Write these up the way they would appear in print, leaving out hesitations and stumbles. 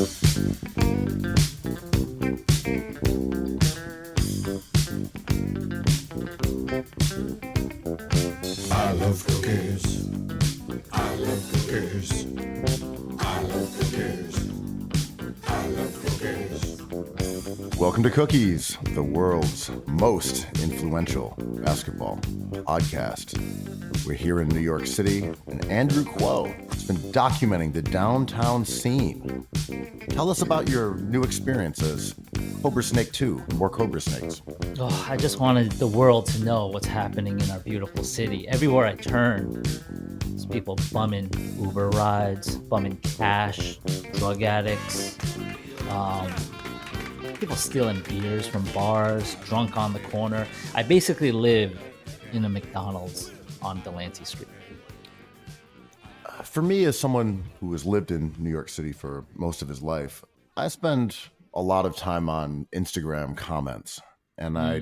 I love cookies. I love cookies. I love cookies. I love cookies. Welcome to Cookies, the world's most influential basketball podcast. We're here in New York City, and Andrew Kuo has been documenting the downtown scene. Tell us about your new experience as Cobra Snake 2, more Cobra Snakes. Oh, I just wanted the world to know what's happening in our beautiful city. Everywhere I turn, there's people bumming Uber rides, bumming cash, drug addicts, people stealing beers from bars, drunk on the corner. I basically live in a McDonald's on Delancey Street. For me, as someone who has lived in New York City for most of his life, I spend a lot of time on Instagram comments, and I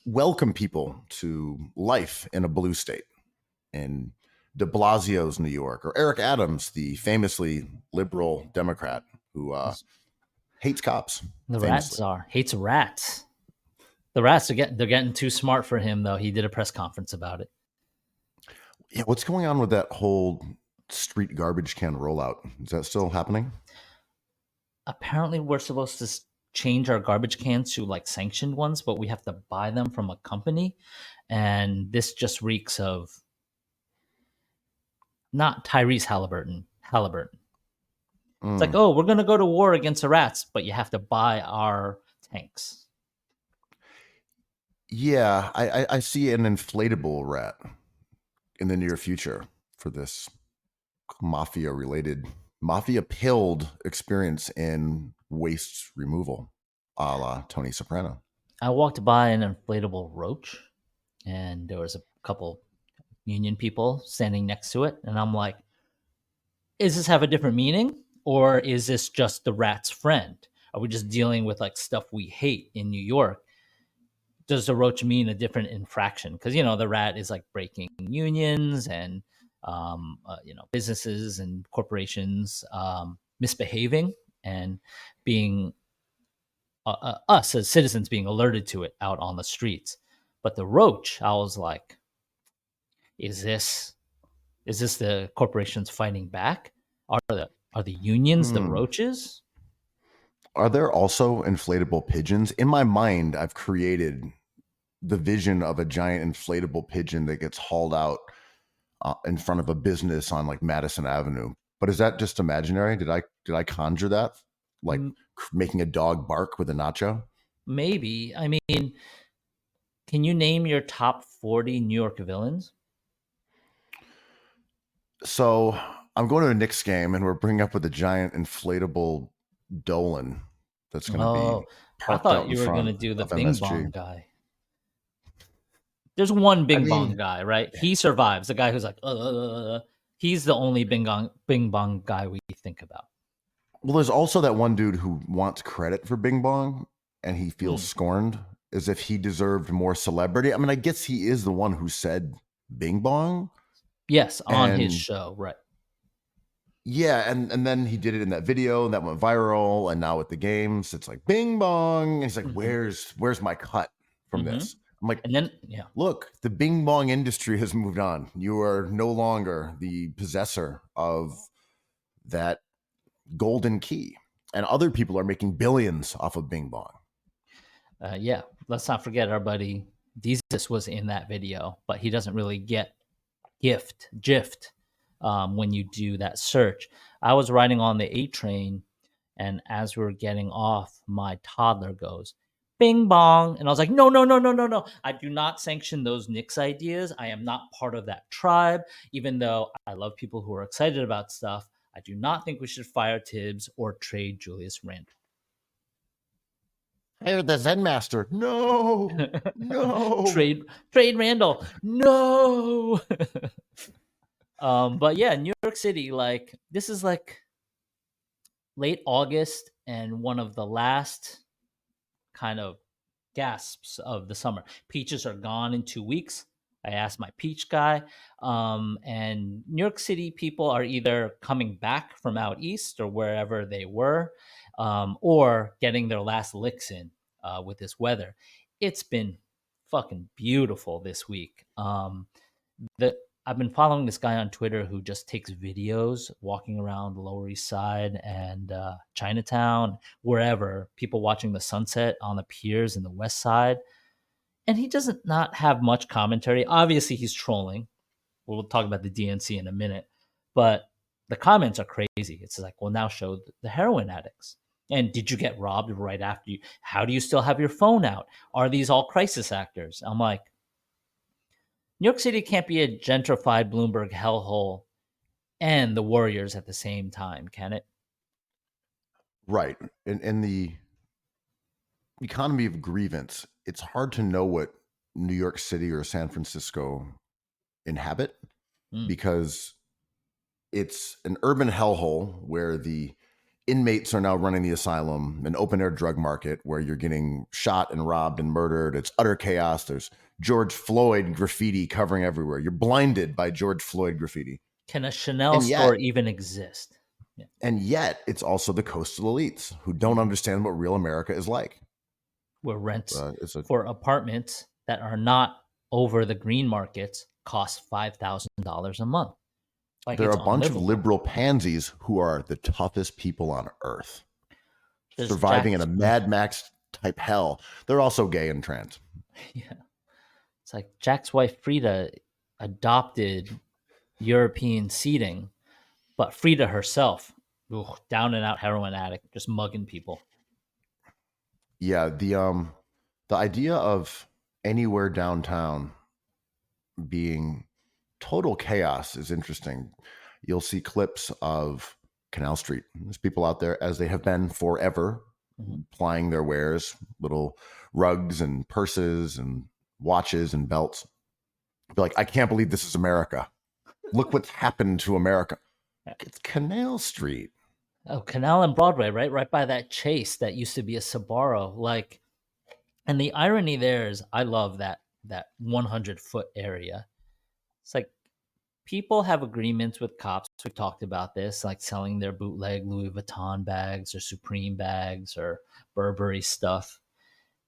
welcome people to life in a blue state, in de Blasio's New York, or Eric Adams, the famously liberal Democrat who hates cops. The famously. rat czar hates rats. The rats they're getting too smart for him, though. He did a press conference about it. Yeah, what's going on with that whole street garbage can rollout? Is that still happening? Apparently, we're supposed to change our garbage cans to like sanctioned ones, but we have to buy them from a company, and this just reeks of not Tyrese Halliburton. It's like, oh, we're gonna go to war against the rats, but you have to buy our tanks. Yeah, I see an inflatable rat in the near future for this mafia-pilled experience in waste removal, a la Tony Soprano. I walked by an inflatable roach, and there was a couple union people standing next to it, and I'm like, "Is this have a different meaning, or is this just the rat's friend? Are we just dealing with like stuff we hate in New York? Does the roach mean a different infraction? Because the rat is like breaking unions and businesses and corporations misbehaving and being us as citizens being alerted to it out on the streets. But the roach, I was like, is this the corporations fighting back? Are the unions the roaches? Are there also inflatable pigeons? In my mind, I've created the vision of a giant inflatable pigeon that gets hauled out in front of a business on like Madison Avenue. But is that just imaginary? Did I conjure that? Like making a dog bark with a nacho? Maybe. I mean, can you name your top 40 New York villains? So I'm going to a Knicks game, and we're bringing up with a giant inflatable Dolan that's going to be parked I out thought in you were front going to do the of Bing MSG. Bong guy. There's one Bing Bong guy, right? He survives. The guy who's like, he's the only Bing Bong guy we think about. Well, there's also that one dude who wants credit for Bing Bong, and he feels scorned as if he deserved more celebrity. I mean, I guess he is the one who said Bing Bong. Yes, on his show, right. Yeah, and then he did it in that video, and that went viral, and now at the games, it's like Bing Bong. And he's like, where's my cut from this? I'm like, and then look, the Bing Bong industry has moved on. You are no longer the possessor of that golden key, and other people are making billions off of Bing Bong. Let's not forget our buddy Jesus was in that video, but he doesn't really get GIFT when you do that search. I was riding on the 8 train, and as we were getting off, my toddler goes, Bing Bong. And I was like, no. I do not sanction those Knicks ideas. I am not part of that tribe, even though I love people who are excited about stuff. I do not think we should fire Tibbs or trade Julius Randle. Hey, the Zen Master. No. Trade Randle. No. But yeah, New York City, like this is like late August and one of the last kind of gasps of the summer. Peaches are gone in 2 weeks. I asked my peach guy. And New York City people are either coming back from out east or wherever they were, or getting their last licks in with this weather. It's been fucking beautiful this week. The I've been following this guy on Twitter who just takes videos walking around the Lower East Side and Chinatown, wherever, people watching the sunset on the piers in the West Side. And he doesn't not have much commentary. Obviously, he's trolling. We'll talk about the DNC in a minute, but the comments are crazy. It's like, well, now show the heroin addicts. And did you get robbed right after you? How do you still have your phone out? Are these all crisis actors? I'm like, New York City can't be a gentrified Bloomberg hellhole and the Warriors at the same time, can it? Right. In the economy of grievance, it's hard to know what New York City or San Francisco inhabit because it's an urban hellhole where the inmates are now running the asylum, an open air drug market where you're getting shot and robbed and murdered. It's utter chaos. There's George Floyd graffiti covering everywhere. You're blinded by George Floyd graffiti. Can a Chanel store even exist? Yeah. And yet it's also the coastal elites who don't understand what real America is like. Where rents for apartments that are not over the green markets cost $5,000 a month. Like, there are a bunch of liberal pansies who are the toughest people on earth. There's surviving in a Mad Max type hell. They're also gay and trans. Yeah. It's like Jack's wife, Frida, adopted European seating, but Frida herself, down and out heroin addict, just mugging people. Yeah. The idea of anywhere downtown being total chaos is interesting. You'll see clips of Canal Street. There's people out there, as they have been forever, plying their wares, little rugs and purses and watches and belts. Be like, I can't believe this is America. Look what's happened to America. It's Canal Street. Oh, Canal and Broadway, right? Right by that Chase that used to be a Sbarro. Like, and the irony there is, I love that 100-foot area. It's like, people have agreements with cops. We've talked about this, like selling their bootleg Louis Vuitton bags or Supreme bags or Burberry stuff.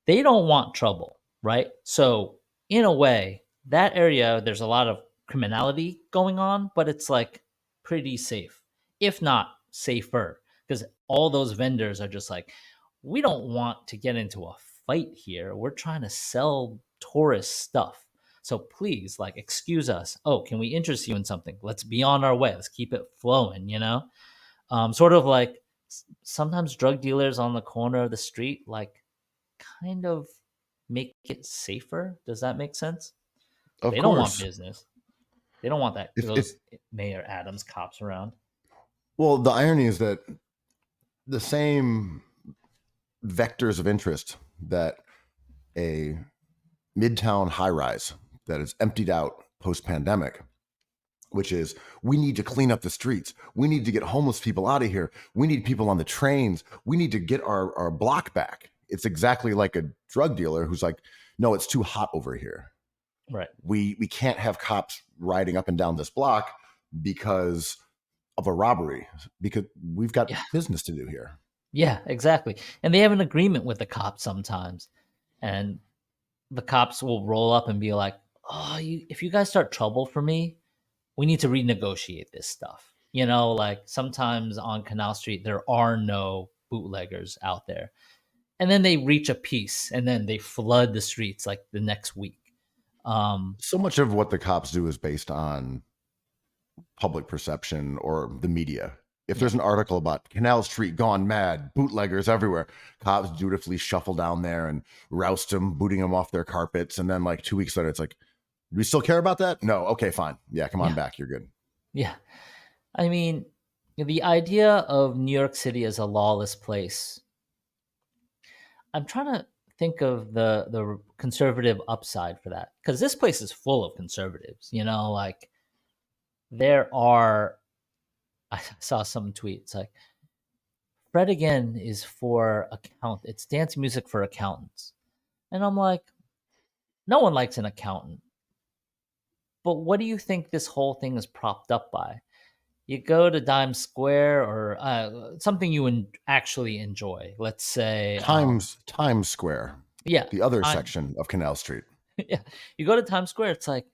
They don't want trouble, right? So in a way, that area, there's a lot of criminality going on, but it's like pretty safe, if not safer, because all those vendors are just like, we don't want to get into a fight here. We're trying to sell tourist stuff. So please, like, excuse us. Oh, can we interest you in something? Let's be on our way. Let's keep it flowing, you know? Sort of like sometimes drug dealers on the corner of the street, like, kind of make it safer. Does that make sense? Of course. Don't want business. They don't want that. Those Mayor Adams cops around. Well, the irony is that the same vectors of interest that a midtown high-rise that is emptied out post-pandemic, which is, we need to clean up the streets. We need to get homeless people out of here. We need people on the trains. We need to get our block back. It's exactly like a drug dealer who's like, no, it's too hot over here. Right. We can't have cops riding up and down this block because of a robbery, because we've got business to do here. Yeah, exactly. And they have an agreement with the cops sometimes. And the cops will roll up and be like, oh, if you guys start trouble for me, we need to renegotiate this stuff. You know, like sometimes on Canal Street, there are no bootleggers out there. And then they reach a peace and then they flood the streets like the next week. So much of what the cops do is based on public perception or the media. If there's an article about Canal Street gone mad, bootleggers everywhere, cops dutifully shuffle down there and roust them, booting them off their carpets. And then like 2 weeks later, it's like, do we still care about that? No. Okay, fine. Yeah, come on back. You're good. Yeah. I mean, the idea of New York City as a lawless place, I'm trying to think of the conservative upside for that. Because this place is full of conservatives, you know, like I saw some tweet. It's like, Fred again is for it's dance music for accountants. And I'm like, no one likes an accountant. But what do you think this whole thing is propped up by? You go to Times Square or something you actually enjoy. Let's say, Times Square, yeah, the other time. section of Canal Street. Yeah, you go to Times Square. It's like,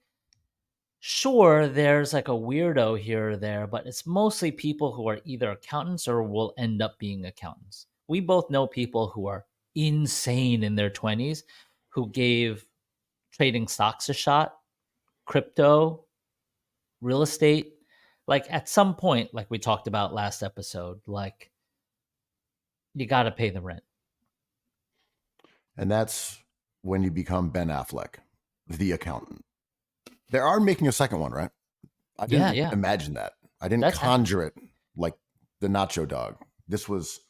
sure, there's like a weirdo here or there, but it's mostly people who are either accountants or will end up being accountants. We both know people who are insane in their 20s who gave trading stocks a shot, crypto, real estate. Like at some point, like we talked about last episode, like you got to pay the rent. And that's when you become Ben Affleck, the accountant. They are making a second one, right? I Yeah, didn't yeah, imagine that. I didn't that's happening. conjure it like the Nacho Dog. This was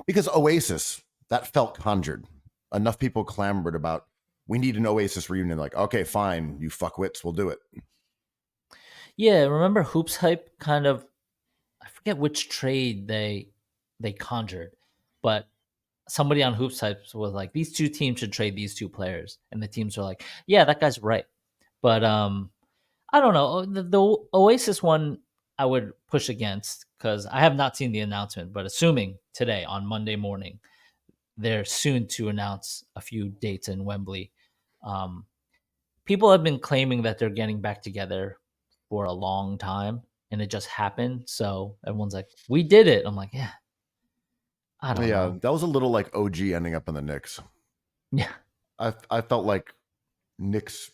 because Oasis, that felt conjured. Enough people clamored about, we need an Oasis reunion. Like, okay, fine, you fuckwits, we'll do it. Yeah, remember Hoops Hype kind of, I forget which trade they conjured, but somebody on Hoops Hype was like, these two teams should trade these two players. And the teams are like, yeah, that guy's right. But I don't know. The Oasis one I would push against because I have not seen the announcement, but assuming today on Monday morning, they're soon to announce a few dates in Wembley. Um, People have been claiming that they're getting back together for a long time, and it just happened. So everyone's like, "We did it." I'm like, "Yeah, I don't Yeah, know." that was a little like OG ending up in the Knicks. Yeah, I felt like Knicks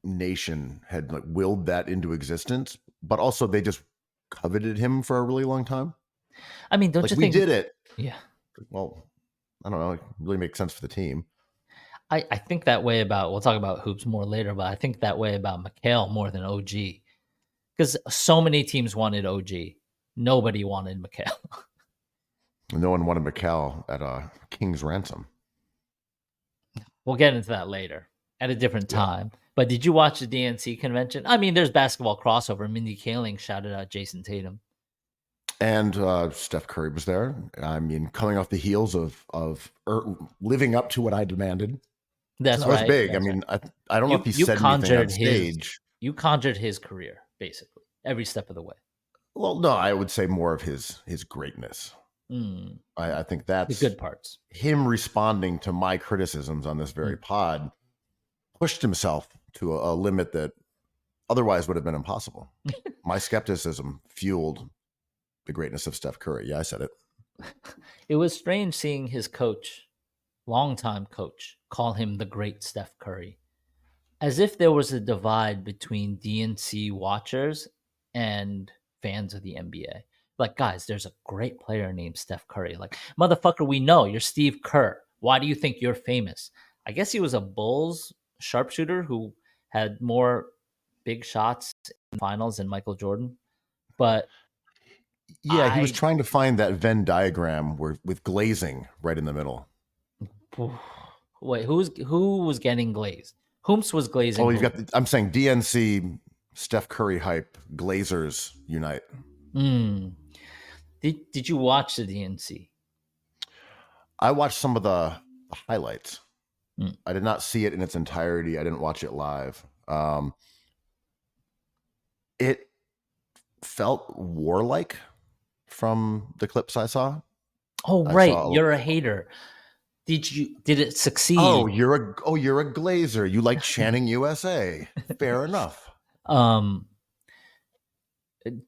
Nation had like willed that into existence, but also they just coveted him for a really long time. I mean, don't Like you we think? did it. Yeah, Well, I don't know. It really makes sense for the team. I think that way about. We'll talk about hoops more later, but I think that way about McHale more than OG because so many teams wanted OG, nobody wanted McHale. No one wanted McCall at King's Ransom. We'll get into that later at a different Yeah. time. But did you watch the DNC convention? I mean, there's basketball crossover. Mindy Kaling shouted out Jason Tatum. And Steph Curry was there. I mean, coming off the heels of living up to what I demanded. So That's that was right. big. I That's right. mean, I don't know if he You said anything on conjured his stage. you conjured his career basically every step of the way. Well, no, I would say more of his greatness. Mm, I think the that's good parts. him responding to my criticisms on this very Mm. pod, pushed himself to a limit that otherwise would have been impossible. My skepticism fueled the greatness of Steph Curry. Yeah, I said it. It was strange seeing his coach, longtime coach, call him the great Steph Curry, as if there was a divide between DNC watchers and fans of the NBA. Like, guys, there's a great player named Steph Curry. Like, motherfucker, we know you're Steve Kerr. Why do you think you're famous? I guess he was a Bulls sharpshooter who had more big shots in finals than Michael Jordan. But Yeah, he was I, trying to find that Venn diagram with glazing right in the middle. wait, who was getting glazed? Whomst was glazing Oh, you've who? got. I'm saying DNC, Steph Curry hype, Glazers unite. Mm. Did you watch the DNC? I watched some of the highlights. Mm. I did not see it in its entirety. I didn't watch it live. It felt warlike from the clips I saw. Oh, I right. saw. You're a hater. Did it Oh, succeed? you're a Glazer. You like chanting USA. Fair enough. Um,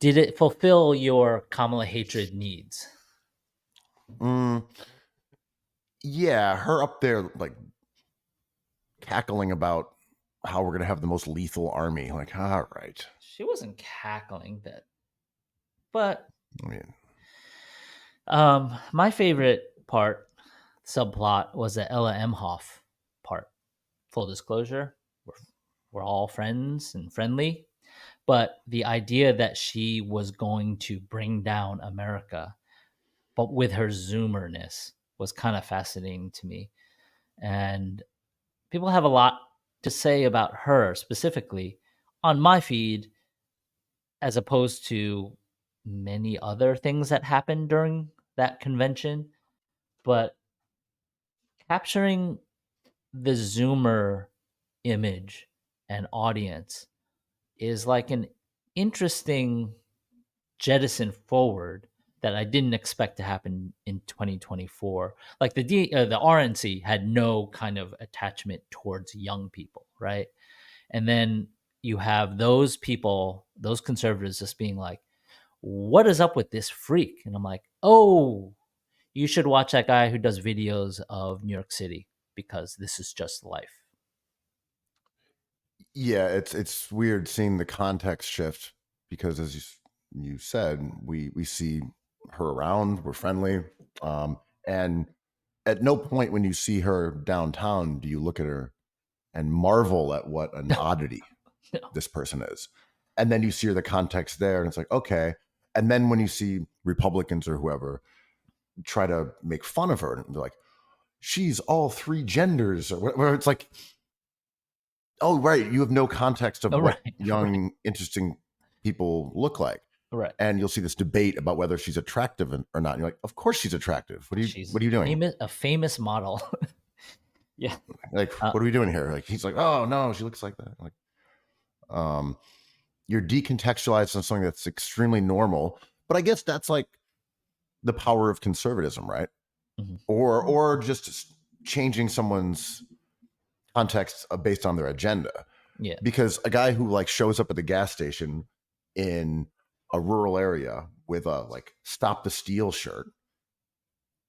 did it fulfill your Kamala hatred needs? Mm, yeah, her up there like cackling about how we're gonna have the most lethal army. Like, all right. She wasn't cackling that, but I mean, my favorite part subplot was the Ella Emhoff part. Full disclosure, we're all friends and friendly, but the idea that she was going to bring down America, but with her zoomerness, was kind of fascinating to me. And people have a lot to say about her specifically on my feed, as opposed to many other things that happened during that convention. But capturing the Zoomer image an audience is like an interesting jettison forward that I didn't expect to happen in 2024. Like the RNC had no kind of attachment towards young people, right? And then you have those people, those conservatives, just being like, "What is up with this freak?" And I'm like, "Oh, you should watch that guy who does videos of New York City because this is just life." Yeah, it's weird seeing the context shift because, as you said, we see her around, we're friendly, and at no point when you see her downtown do you look at her and marvel at what an oddity No. this person is. And then you see the context there, and it's like, okay. And then when you see Republicans or whoever try to make fun of her, and they're like, she's all three genders, or whatever, it's like, oh, right. You have no context of Oh, what right, young, interesting people look like. right. And you'll see this debate about whether she's attractive or not. And you're like, of course she's attractive. What are you doing? A famous model. Yeah. Like, what are we doing here? Like, he's like, oh no, she looks like that. Like, you're decontextualized on something that's extremely normal. But I guess that's like the power of conservatism, right? Mm-hmm. Or just changing someone's context based on their agenda. Yeah. Because a guy who like shows up at the gas station in a rural area with a like "Stop the Steal" shirt,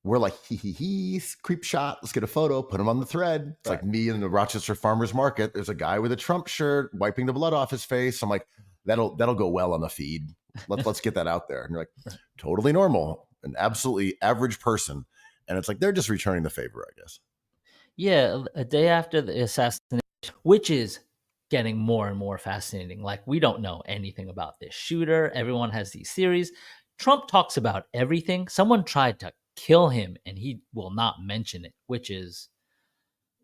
we're like, he, creep shot. Let's get a photo, put him on the thread. It's like me in the Rochester Farmers Market. There's a guy with a Trump shirt wiping the blood off his face. I'm like, that'll go well on the feed. Let's get that out there. And you're like, totally normal, an absolutely average person. And it's like they're just returning the favor, I guess. Yeah, a day after the assassination, which is getting more and more fascinating. Like, we don't know anything about this shooter. Everyone has these theories. Trump talks about everything. Someone tried to kill him and he will not mention it, which is,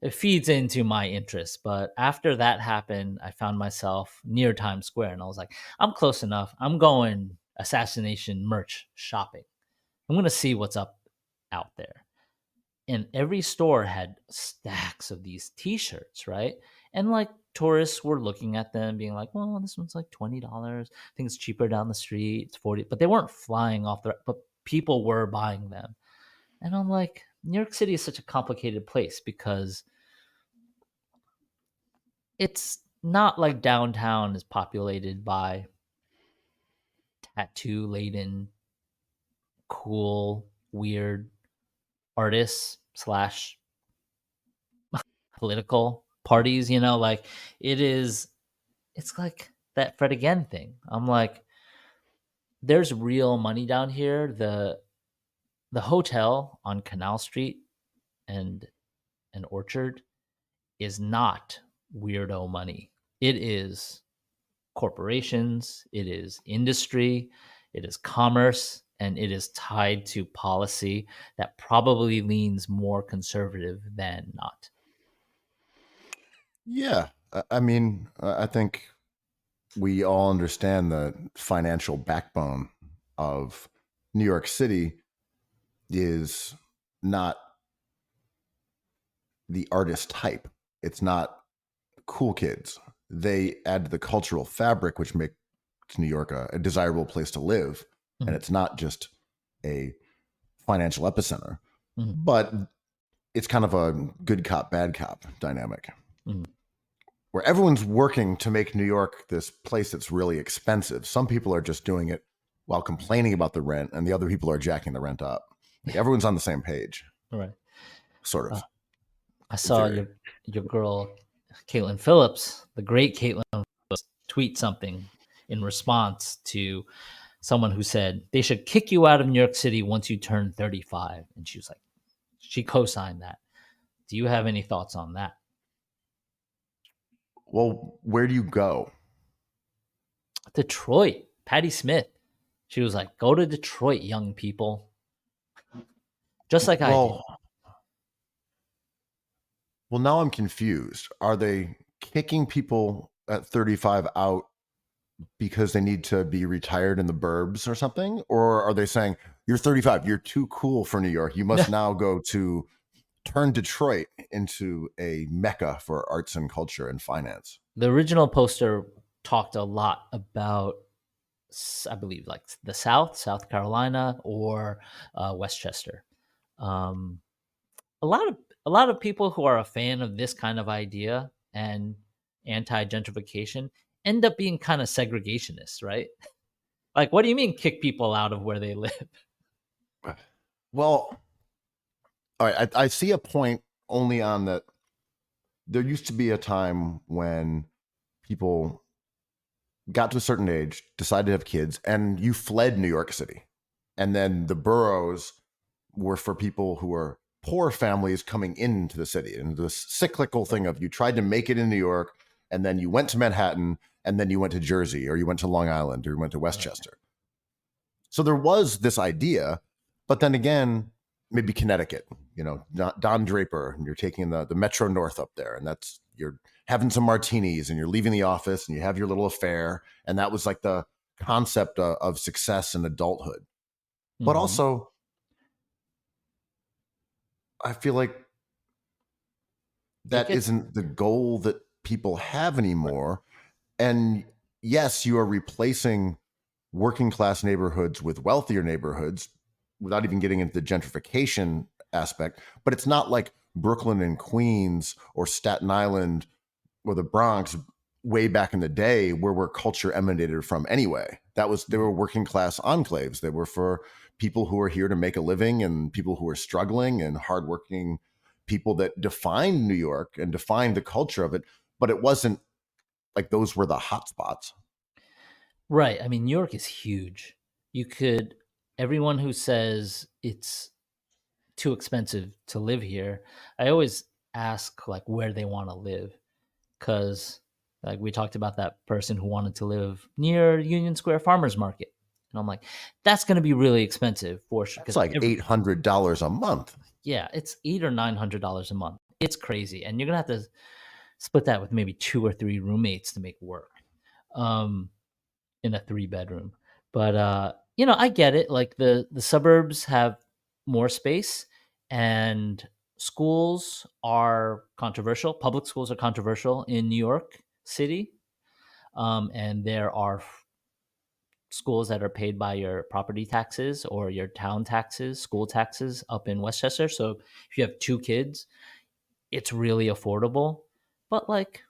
it feeds into my interest. But after that happened, I found myself near Times Square and I was like, I'm close enough. I'm going assassination merch shopping. I'm going to see what's up out there. And every store had stacks of these t-shirts, right? And like tourists were looking at them being like, well, this one's like $20. I think it's cheaper down the street. It's 40, but they weren't flying off but people were buying them. And I'm like, New York City is such a complicated place because it's not like downtown is populated by tattoo laden, cool, weird artists slash political parties, like it's like that Fred Again thing. I'm like, there's real money down here. The hotel on Canal Street and Orchard is not weirdo money. It is corporations, it is industry, it is commerce, and it is tied to policy that probably leans more conservative than not. Yeah. I mean, I think we all understand the financial backbone of New York City is not the artist type. It's not cool kids. They add to the cultural fabric, which makes New York a desirable place to live. Mhm. And it's not just a financial epicenter, Mhm. but it's kind of a good cop, bad cop dynamic. Mhm. Where everyone's working to make New York this place that's really expensive. Some people are just doing it while complaining about the rent, and the other people are jacking the rent up. Like everyone's on the same page, Right. sort of. I saw your girl, Caitlin Phillips, the great Caitlin Phillips, tweet something in response to someone who said they should kick you out of New York City once you turn 35. And she was like, she co-signed that. Do you have any thoughts on that? Well, where do you go? Detroit, Patti Smith. She was like, go to Detroit, young people. Just like I did. Well, now I'm confused. Are they kicking people at 35 out because they need to be retired in the burbs or something? Or are they saying, you're 35, you're too cool for New York. You must now go to turn Detroit into a mecca for arts and culture and finance? The original poster talked a lot about, I believe, like the South Carolina, or Westchester. Um, a lot of a lot of people who are a fan of this kind of idea and anti-gentrification end up being kind of segregationists, right? Like, what do you mean kick people out of where they live? Well, all right, I see a point only on that. There used to be a time when people got to a certain age, decided to have kids, and you fled New York City. And then the boroughs were for people who were poor families coming into the city. And this cyclical thing of you tried to make it in New York, and then you went to Manhattan, and then you went to Jersey, or you went to Long Island, or you went to Westchester. So there was this idea, but then again, maybe Connecticut, Don Draper, and you're taking the Metro North up there, and that's, you're having some martinis and you're leaving the office and you have your little affair. And that was like the concept of success and adulthood. But also, I feel like that isn't the goal that people have anymore. And yes, you are replacing working class neighborhoods with wealthier neighborhoods without even getting into the gentrification aspect. But it's not like Brooklyn and Queens or Staten Island or the Bronx way back in the day, where culture emanated from anyway. They were working class enclaves. They were for people who are here to make a living and people who are struggling and hardworking people that defined New York and defined the culture of it. But it wasn't like those were the hot spots. Right. I mean, New York is huge. Everyone who says it's too expensive to live here, I always ask like where they want to live. Because like we talked about that person who wanted to live near Union Square Farmers Market. And I'm like, that's going to be really expensive for sure. It's like $800 a month. Yeah, it's $800 or $900 a month. It's crazy. And you're going to have to split that with maybe 2 or 3 roommates to make work in a 3-bedroom. But, I get it. Like the suburbs have more space, and schools are controversial. Public schools are controversial in New York City. And there are schools that are paid by your property taxes or your town taxes, school taxes up in Westchester. So if you have 2 kids, it's really affordable. But like,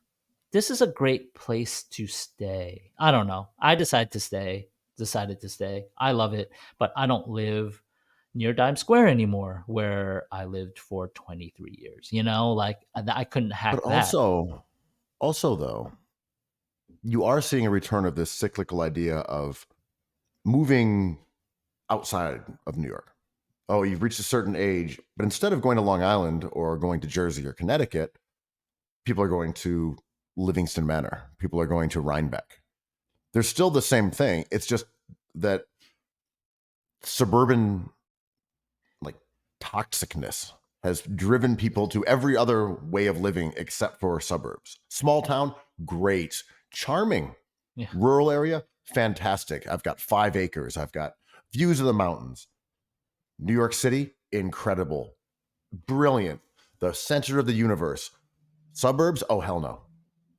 this is a great place to stay. I don't know. Decided to stay. I love it, but I don't live near Times Square anymore, where I lived for 23 years. Like I couldn't hack But that. also though, you are seeing a return of this cyclical idea of moving outside of New York. Oh, you've reached a certain age, but instead of going to Long Island or going to Jersey or Connecticut, people are going to Livingston Manor. People are going to Rhinebeck. They're still the same thing. It's just that suburban like toxicness has driven people to every other way of living except for suburbs. Small town, great, charming. Yeah. Rural area, fantastic. I've got 5 acres. I've got views of the mountains. New York City, incredible, brilliant, the center of the universe. Suburbs, oh hell no.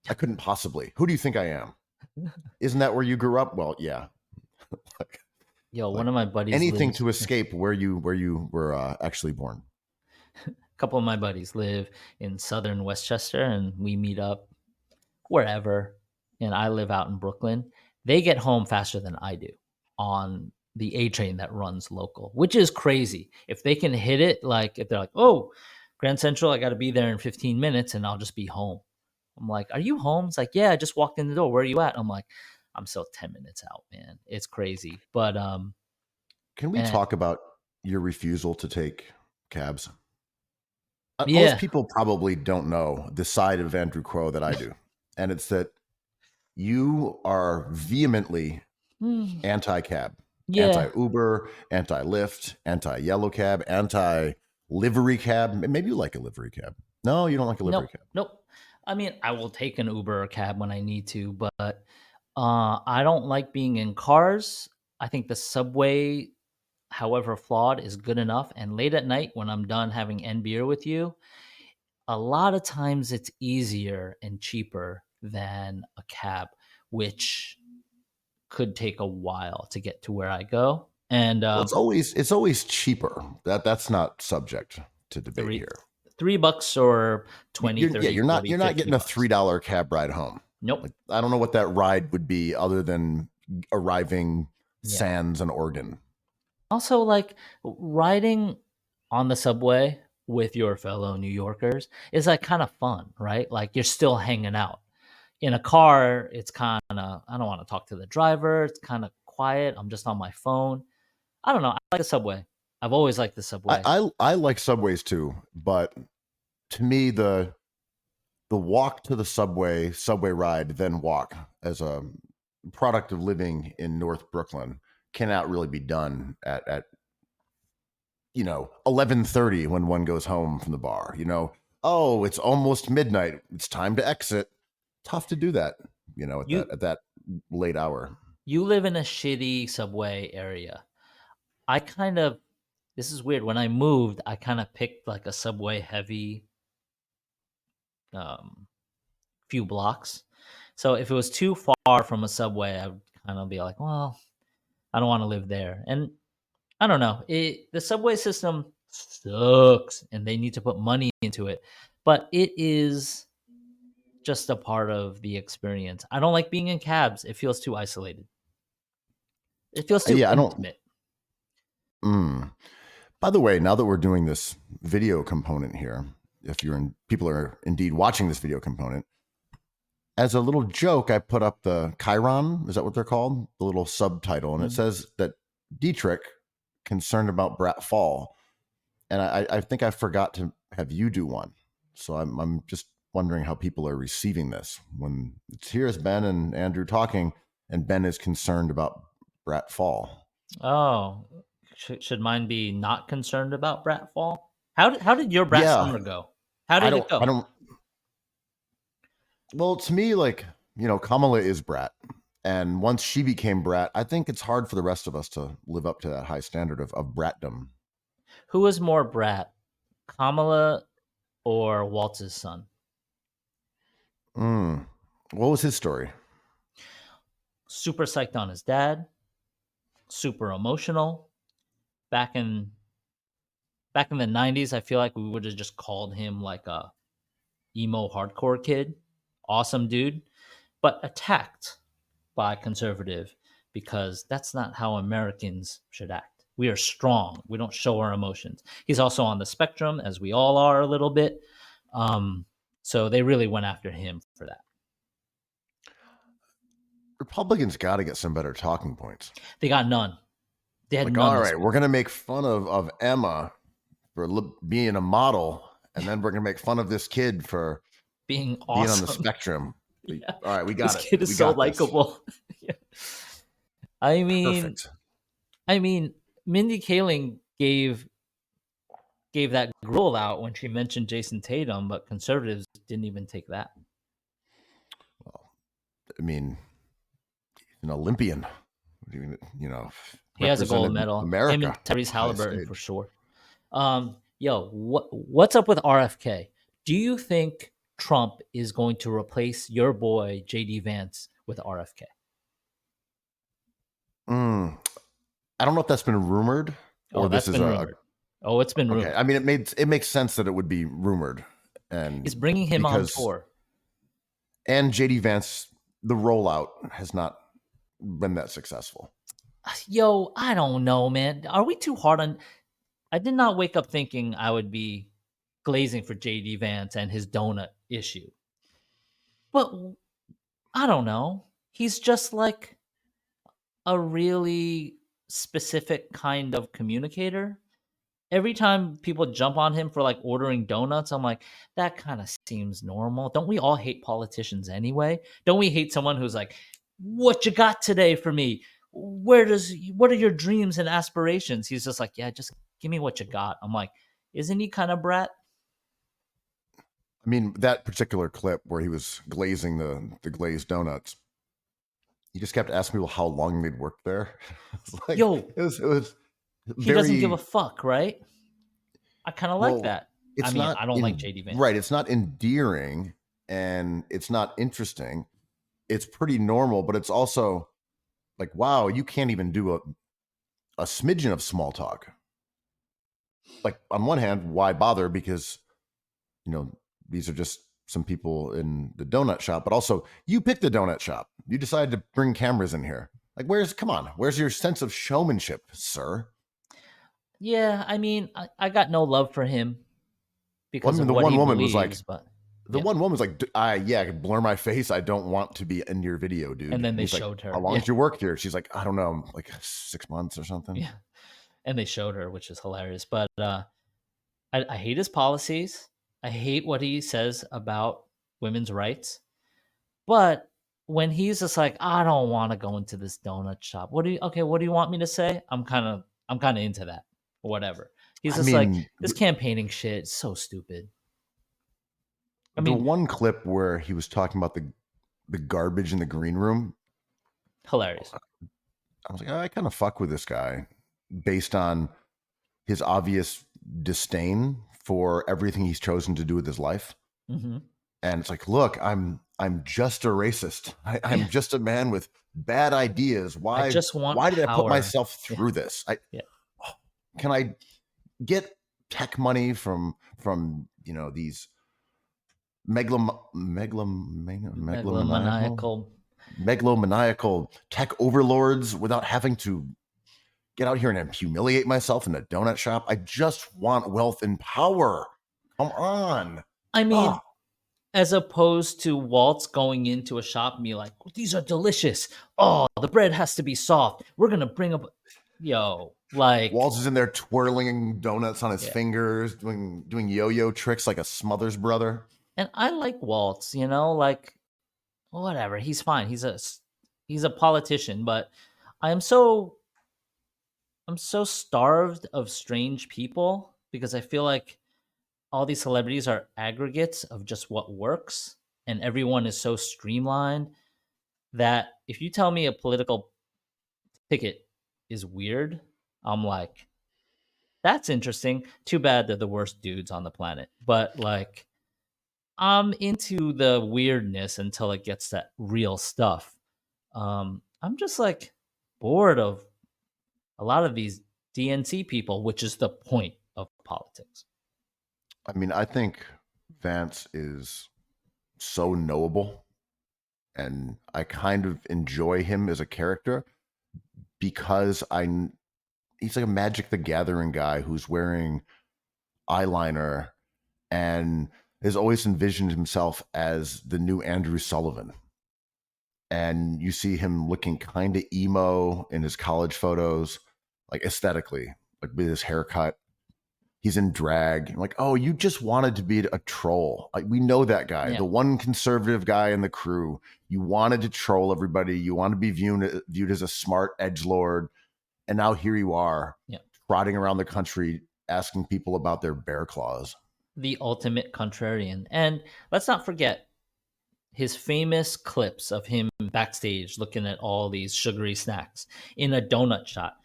I couldn't possibly. Who do you think I am? Isn't that where you grew up? Well, yeah. One of my buddies anything to escape where you were actually born. A couple of my buddies live in southern Westchester, and we meet up wherever. And I live out in Brooklyn. They get home faster than I do on the A train that runs local, which is crazy. If they can hit it, like if they're like, oh, Grand Central, I got to be there in 15 minutes and I'll just be home. I'm like, are you home? It's like, yeah, I just walked in the door. Where are you at? I'm like, I'm still 10 minutes out, man. It's crazy. But can we talk about your refusal to take cabs? Yeah. Most people probably don't know the side of Andrew Crow that I do. And it's that you are vehemently anti-cab, anti-Uber, anti-Lyft, anti-Yellow Cab, anti-livery cab. Maybe you like a livery cab. No, you don't like a livery cab. Nope. I mean, I will take an Uber or cab when I need to, but I don't like being in cars. I think the subway, however flawed, is good enough. And late at night, when I'm done having N beer with you, a lot of times it's easier and cheaper than a cab, which could take a while to get to where I go. And Well, it's always cheaper. That's not subject to debate three, here. $3 or 20, You're, 30, yeah, 40, you're not 50 getting a bucks. $3 cab ride home. Nope. Like, I don't know what that ride would be other than arriving Yeah. sans an Oregon. Also, like riding on the subway with your fellow New Yorkers is like kind of fun, right? Like you're still hanging out. In a car, it's kind of, I don't want to talk to the driver. It's kind of quiet. I'm just on my phone. I don't know. I like the subway. I've always liked the subway. I like subways too, but to me the walk to the subway ride, then walk as a product of living in North Brooklyn cannot really be done at 11:30 when one goes home from the bar. Oh, it's almost midnight. It's time to exit. Tough to do that, at that late hour. You live in a shitty subway area. This is weird. When I moved, I kind of picked like a subway heavy few blocks. So if it was too far from a subway, I would kind of be like, well, I don't want to live there. And I don't know. The subway system sucks and they need to put money into it. But it is just a part of the experience. I don't like being in cabs. It feels too isolated. It feels too intimate. By the way, now that we're doing this video component here, if people are indeed watching this video component, as a little joke, I put up the Chiron. Is that what they're called? The little subtitle. And it says that Dietrich concerned about Brat Fall. And I think I forgot to have you do one. So I'm just wondering how people are receiving this when here's Ben and Andrew talking, and Ben is concerned about Brat Fall. Oh, should mine be not concerned about Brat Fall? How did your Brat summer go? How did it go? Well, to me, like, Kamala is Brat. And once she became Brat, I think it's hard for the rest of us to live up to that high standard of Bratdom. Who was more Brat, Kamala or Waltz's son? What was his story? Super psyched on his dad, super emotional. Back in the 90s, I feel like we would have just called him like a emo hardcore kid. Awesome dude, but attacked by conservative because that's not how Americans should act. We are strong. We don't show our emotions. He's also on the spectrum, as we all are a little bit. So they really went after him for that. Republicans got to get some better talking points. They got none. They had none. All right, we're going to make fun of Emma for being a model, and then we're going to make fun of this kid for being awesome. Being on the spectrum. Yeah. All right, we got this kid is so likable. Yeah. I mean, Mindy Kaling gave that gruel out when she mentioned Jason Tatum, but conservatives didn't even take that. Well, I mean, an Olympian, he has a gold medal. America, him and Tyrese Halliburton for sure. What's up with RFK? Do you think Trump is going to replace your boy JD Vance with RFK? I don't know if that's been rumored or this is rumored. It's been rumored. Okay. I mean, it makes sense that it would be rumored, and he's bringing him on tour. And JD Vance, the rollout has not been that successful. Yo, I don't know, man. Are we too hard on? I did not wake up thinking I would be glazing for JD Vance and his donut issue. But I don't know. He's just like a really specific kind of communicator. Every time people jump on him for like ordering donuts, I'm like, that kind of seems normal. Don't we all hate politicians anyway? Don't we hate someone who's like, what you got today for me? What are your dreams and aspirations? He's just like, yeah, just give me what you got. I'm like, isn't he kind of Brat? I mean, that particular clip where he was glazing the glazed donuts, he just kept asking people how long they'd worked there. Like, it was he doesn't give a fuck, right? I kind of like that. I don't like JD Vance. Right. It's not endearing, and it's not interesting. It's pretty normal, but it's also like, wow, you can't even do a smidgen of small talk. Like, on one hand, why bother? Because, these are just some people in the donut shop, but also you picked the donut shop. You decided to bring cameras in here. Like, where's your sense of showmanship, sir? Yeah, I mean, I got no love for him Well, I because mean, of the what one he woman was like, believes, but the yeah. one woman was like, yeah, I could blur my face. I don't want to be in your video, dude. And then And they he's like, showed her. how long Yeah. did you work here? She's like, I don't know, like 6 months or something. Yeah. And they showed her, which is hilarious. But I hate his policies. I hate what he says about women's rights. But when he's just like, I don't want to go into this donut shop. What do you want me to say? I'm kind of into that. Or whatever. He's I just like, mean, this campaigning shit is so stupid. I the mean, one clip where he was talking about the garbage in the green room, hilarious. I was like, I kind of fuck with this guy based on his obvious disdain for everything he's chosen to do with his life. Mm-hmm. And it's like, look, I'm just a racist. I'm just a man with bad ideas. I just want why did I put power. myself through this? Yeah. Can I get tech money from these megalomaniacal tech overlords without having to get out here and humiliate myself in a donut shop? I just want wealth and power. Come on. I mean, as opposed to Waltz going into a shop and be like, these are delicious. Oh, the bread has to be soft. We're going to bring up, like. Waltz is in there twirling donuts on his fingers, doing yo-yo tricks like a Smothers brother. And I like Waltz, like, whatever. He's fine. He's a politician, but I'm so starved of strange people because I feel like all these celebrities are aggregates of just what works, and everyone is so streamlined that if you tell me a political ticket is weird, I'm like, that's interesting. Too bad they're the worst dudes on the planet. But like, I'm into the weirdness until it gets that real stuff. I'm just like bored of a lot of these DNC people, which is the point of politics. I mean, I think Vance is so knowable, and I kind of enjoy him as a character because he's like a Magic the Gathering guy who's wearing eyeliner and has always envisioned himself as the new Andrew Sullivan. And you see him looking kind of emo in his college photos, like aesthetically, like with his haircut. He's in drag. I'm like, oh, you just wanted to be a troll. Like, we know that guy, the one conservative guy in the crew. You wanted to troll everybody. You want to be viewed as a smart edgelord. And now here you are, trotting around the country asking people about their bear claws. The ultimate contrarian. And let's not forget his famous clips of him backstage looking at all these sugary snacks in a donut shop.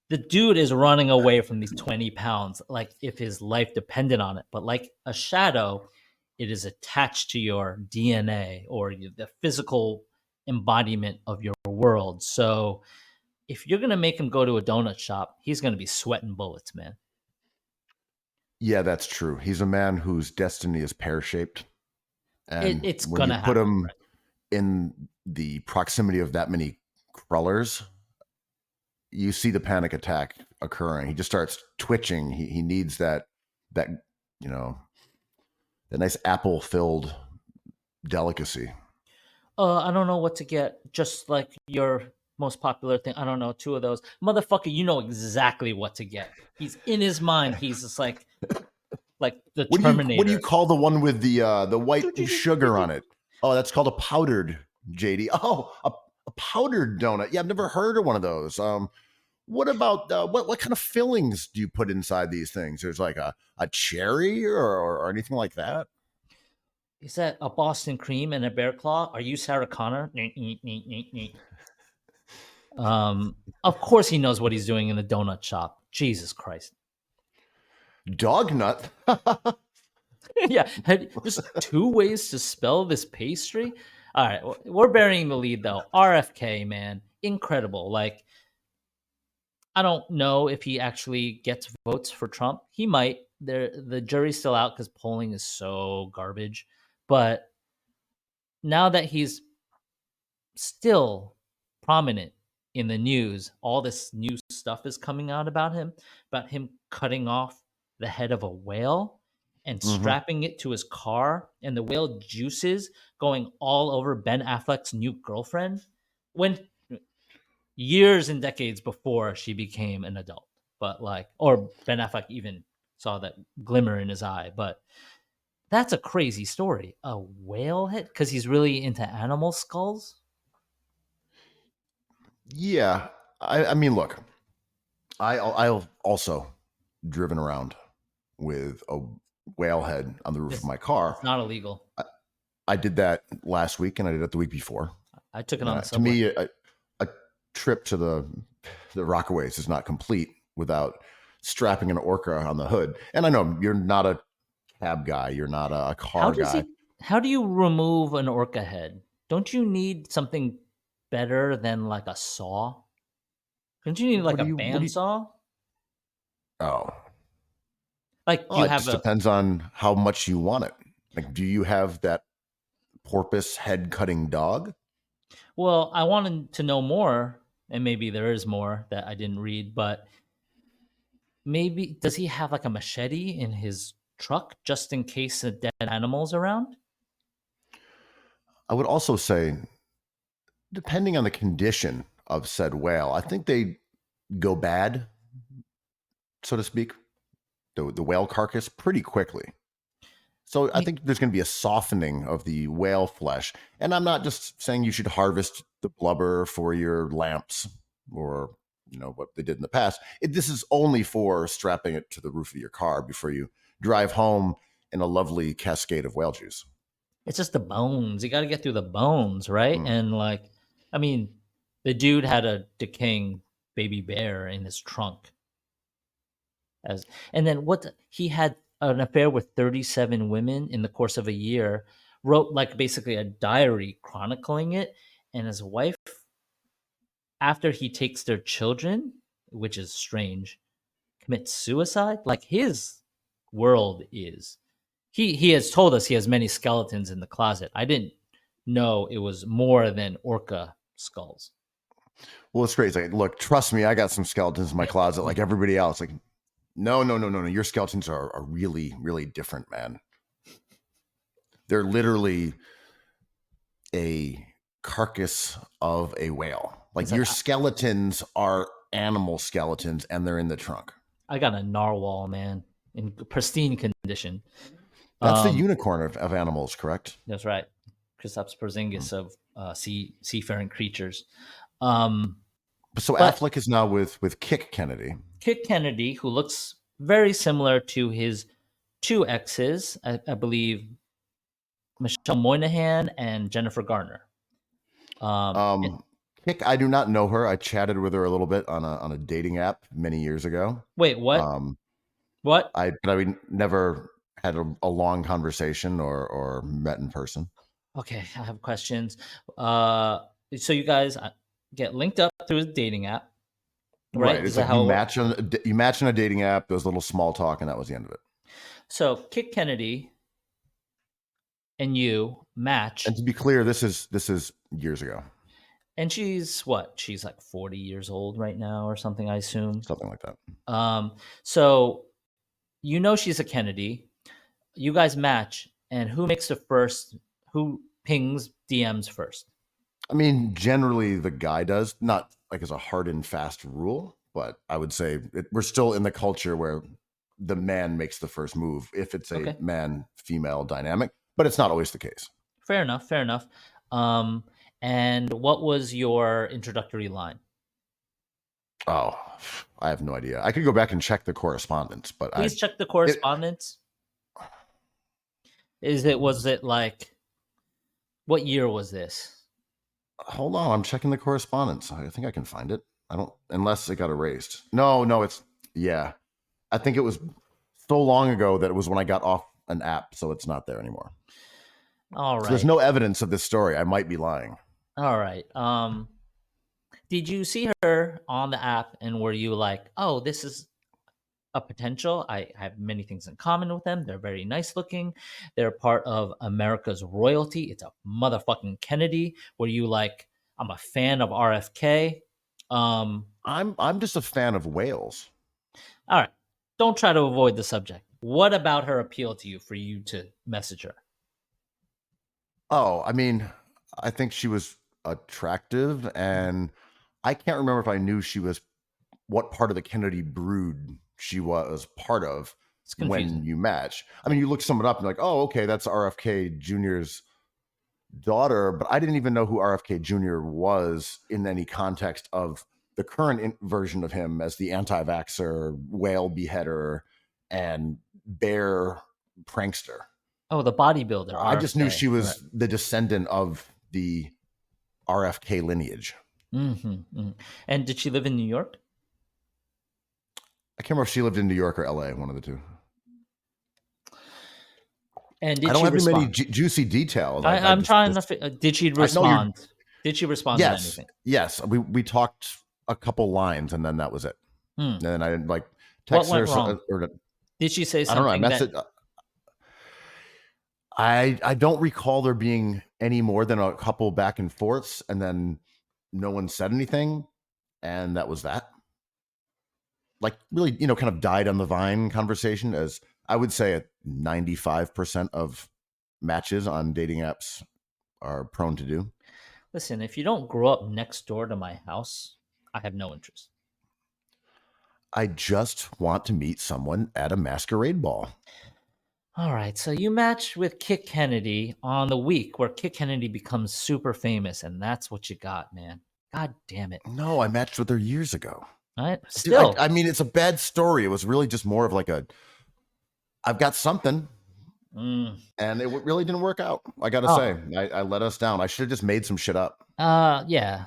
The dude is running away from these 20 pounds like if his life depended on it. But like a shadow, it is attached to your DNA or the physical embodiment of your world. So if you're going to make him go to a donut shop, he's going to be sweating bullets, man. Yeah, that's true. He's a man whose destiny is pear-shaped. And it's when going to put happen, him right? in the proximity of that many crullers, you see the panic attack occurring. He just starts twitching. He needs that that nice apple-filled delicacy. I don't know what to get. Just like your most popular thing. I don't know, 2 of those. Motherfucker, you know exactly what to get. He's in his mind. He's just like the Terminator. What do you call the one with the white sugar on it? Oh, that's called a powdered, JD. Oh, a powdered donut. Yeah, I've never heard of one of those. What about what kind of fillings do you put inside these things? There's like a cherry or anything like that. Is that a Boston cream and a bear claw? Are you Sarah Connor? Of course he knows what he's doing in the donut shop. Jesus Christ. Dog nut. Yeah, just two ways to spell this pastry. All right, we're burying the lead though. RFK, man, incredible. Like, I don't know if he actually gets votes for Trump. He might. The jury's still out because polling is so garbage. But now that he's still prominent in the news, all this new stuff is coming out about him cutting off the head of a whale and Hmm. strapping it to his car, and the whale juices going all over Ben Affleck's new girlfriend when years and decades before she became an adult. But like, or Ben Affleck even saw that glimmer in his eye. But that's a crazy story. A whale head because he's really into animal skulls. Yeah, I mean, look, I've also driven around with a whale head on the roof of It's my car. it's not illegal. I did that last week, and I did it the week before. I took it on the To subway. me, a trip to the Rockaways is not complete without strapping an orca on the hood. And I know you're not a cab guy, you're not a How car does guy. he? How do you remove an orca head? Don't you need something better than like a saw? Don't you need like What do a you? What do you? bandsaw? Oh, Like, do well, you it have just a? depends on how much you want it. Like, do you have that porpoise head cutting dog? Well, I wanted to know more, and maybe there is more that I didn't read, but maybe does he have like a machete in his truck just in case a dead animal's around? I would also say, depending on the condition of said whale, I think they go bad, so to speak, the whale carcass pretty quickly. So I I mean, think there's going to be a softening of the whale flesh. And I'm not just saying you should harvest the blubber for your lamps or what they did in the past. This is only for strapping it to the roof of your car before you drive home in a lovely cascade of whale juice. it's just the bones. You got to get through the bones, right? Mm. And like, I mean, the dude had a decaying baby bear in his trunk. As and then what he had an affair with 37 women in the course of a year, wrote like basically a diary chronicling it, and his wife, after he takes their children, which is strange, commits suicide. Like his world is. He has told us he has many skeletons in the closet. I didn't know it was more than orca skulls. Well, it's great. It's like, look, trust me, I got some skeletons in my closet like everybody else. Like, no, no, no, no, no. Your skeletons are really, really different, man. They're literally a carcass of a whale. Like It's like your skeletons are animal skeletons and they're in the trunk. I got a narwhal, man, in pristine condition. That's the Um, unicorn of animals, correct? that's right, Kristaps Mm. Porzingis of seafaring creatures. Um, So but Affleck is now with Kick Kennedy. Kit Kennedy, who looks very similar to his two exes, I believe Michelle Moynihan and Jennifer Garner. And- Um, Kick, I do not know her. I chatted with her a little bit on a dating app many years ago. wait, what? Um, What? I never had a long conversation or met in person. Okay, I have questions. Uh, so you guys get linked up through a dating app, right? Right. Is It's that like how it works? you match on a dating app. There's a little small talk, and that was the end of it. So Kit Kennedy and you match, And to be clear, this is years ago, and she's what? She's like 40 years old right now, or something, I assume. something like that. So she's a Kennedy. You guys match, and who makes the first? Who pings DMs first? I mean, generally the guy does, not like as a hard and fast rule, but I would say we're still in the culture where the man makes the first move if it's a Okay, man female dynamic, but it's not always the case. fair enough. Fair enough. Um, and what was your introductory line? Oh, I have no idea. I could go back and check the correspondence, but Please check the it, correspondence. Was it like what year was this? hold on, I'm checking the correspondence. I think I can find it. I don't, unless it got erased. No, it's, yeah. I think it was so long ago that it was when I got off an app, so it's not there anymore. All So right. there's no evidence of this story. I might be lying. All right. Did you see her on the app and were you like, oh, this is a potential? I have many things in common with them. They're very nice looking. They're part of America's royalty. It's a motherfucking Kennedy. Were you like, I'm a fan of RFK? I'm just a fan of whales. All right. Don't try to avoid the subject. What about her appeal to you for you to message her? Oh, I mean, I think she was attractive, and I can't remember if I knew she was what part of the Kennedy brood she was part of It's confusing. when you match. I mean, you look someone up and you're like, oh, okay, that's RFK Jr.'s daughter, but I didn't even know who RFK Jr. was in any context of the current version of him as the anti-vaxxer, whale beheader, and bear prankster. Oh, the bodybuilder. I just knew RFK. she was the descendant of the RFK lineage. Mm-hmm. And did she live in New York? I can't remember if she lived in New York or LA, one of the two. And did I don't she have respond? many juicy details. I'm trying to. Did she respond? Did she respond to Yes, anything? yes. We talked a couple lines, and then that was it. And then I didn't like What text went her. wrong? Or, Did she say I don't know. I something that? messaged. I don't recall there being any more than a couple back and forths, and then no one said anything, and that was that. Like really, kind of died on the vine conversation, as I would say 95% of matches on dating apps are prone to do. Listen, if you don't grow up next door to my house, I have no interest. I just want to meet someone at a masquerade ball. All right, so you match with Kit Kennedy on the week where Kit Kennedy becomes super famous, and that's what you got, man. God damn it. No, I matched with her years ago. All right, Dude, still. I mean, it's a bad story. It was really just more of like I've got something. And it really didn't work out. I got to say, I let us down. I should have just made some shit up. Yeah.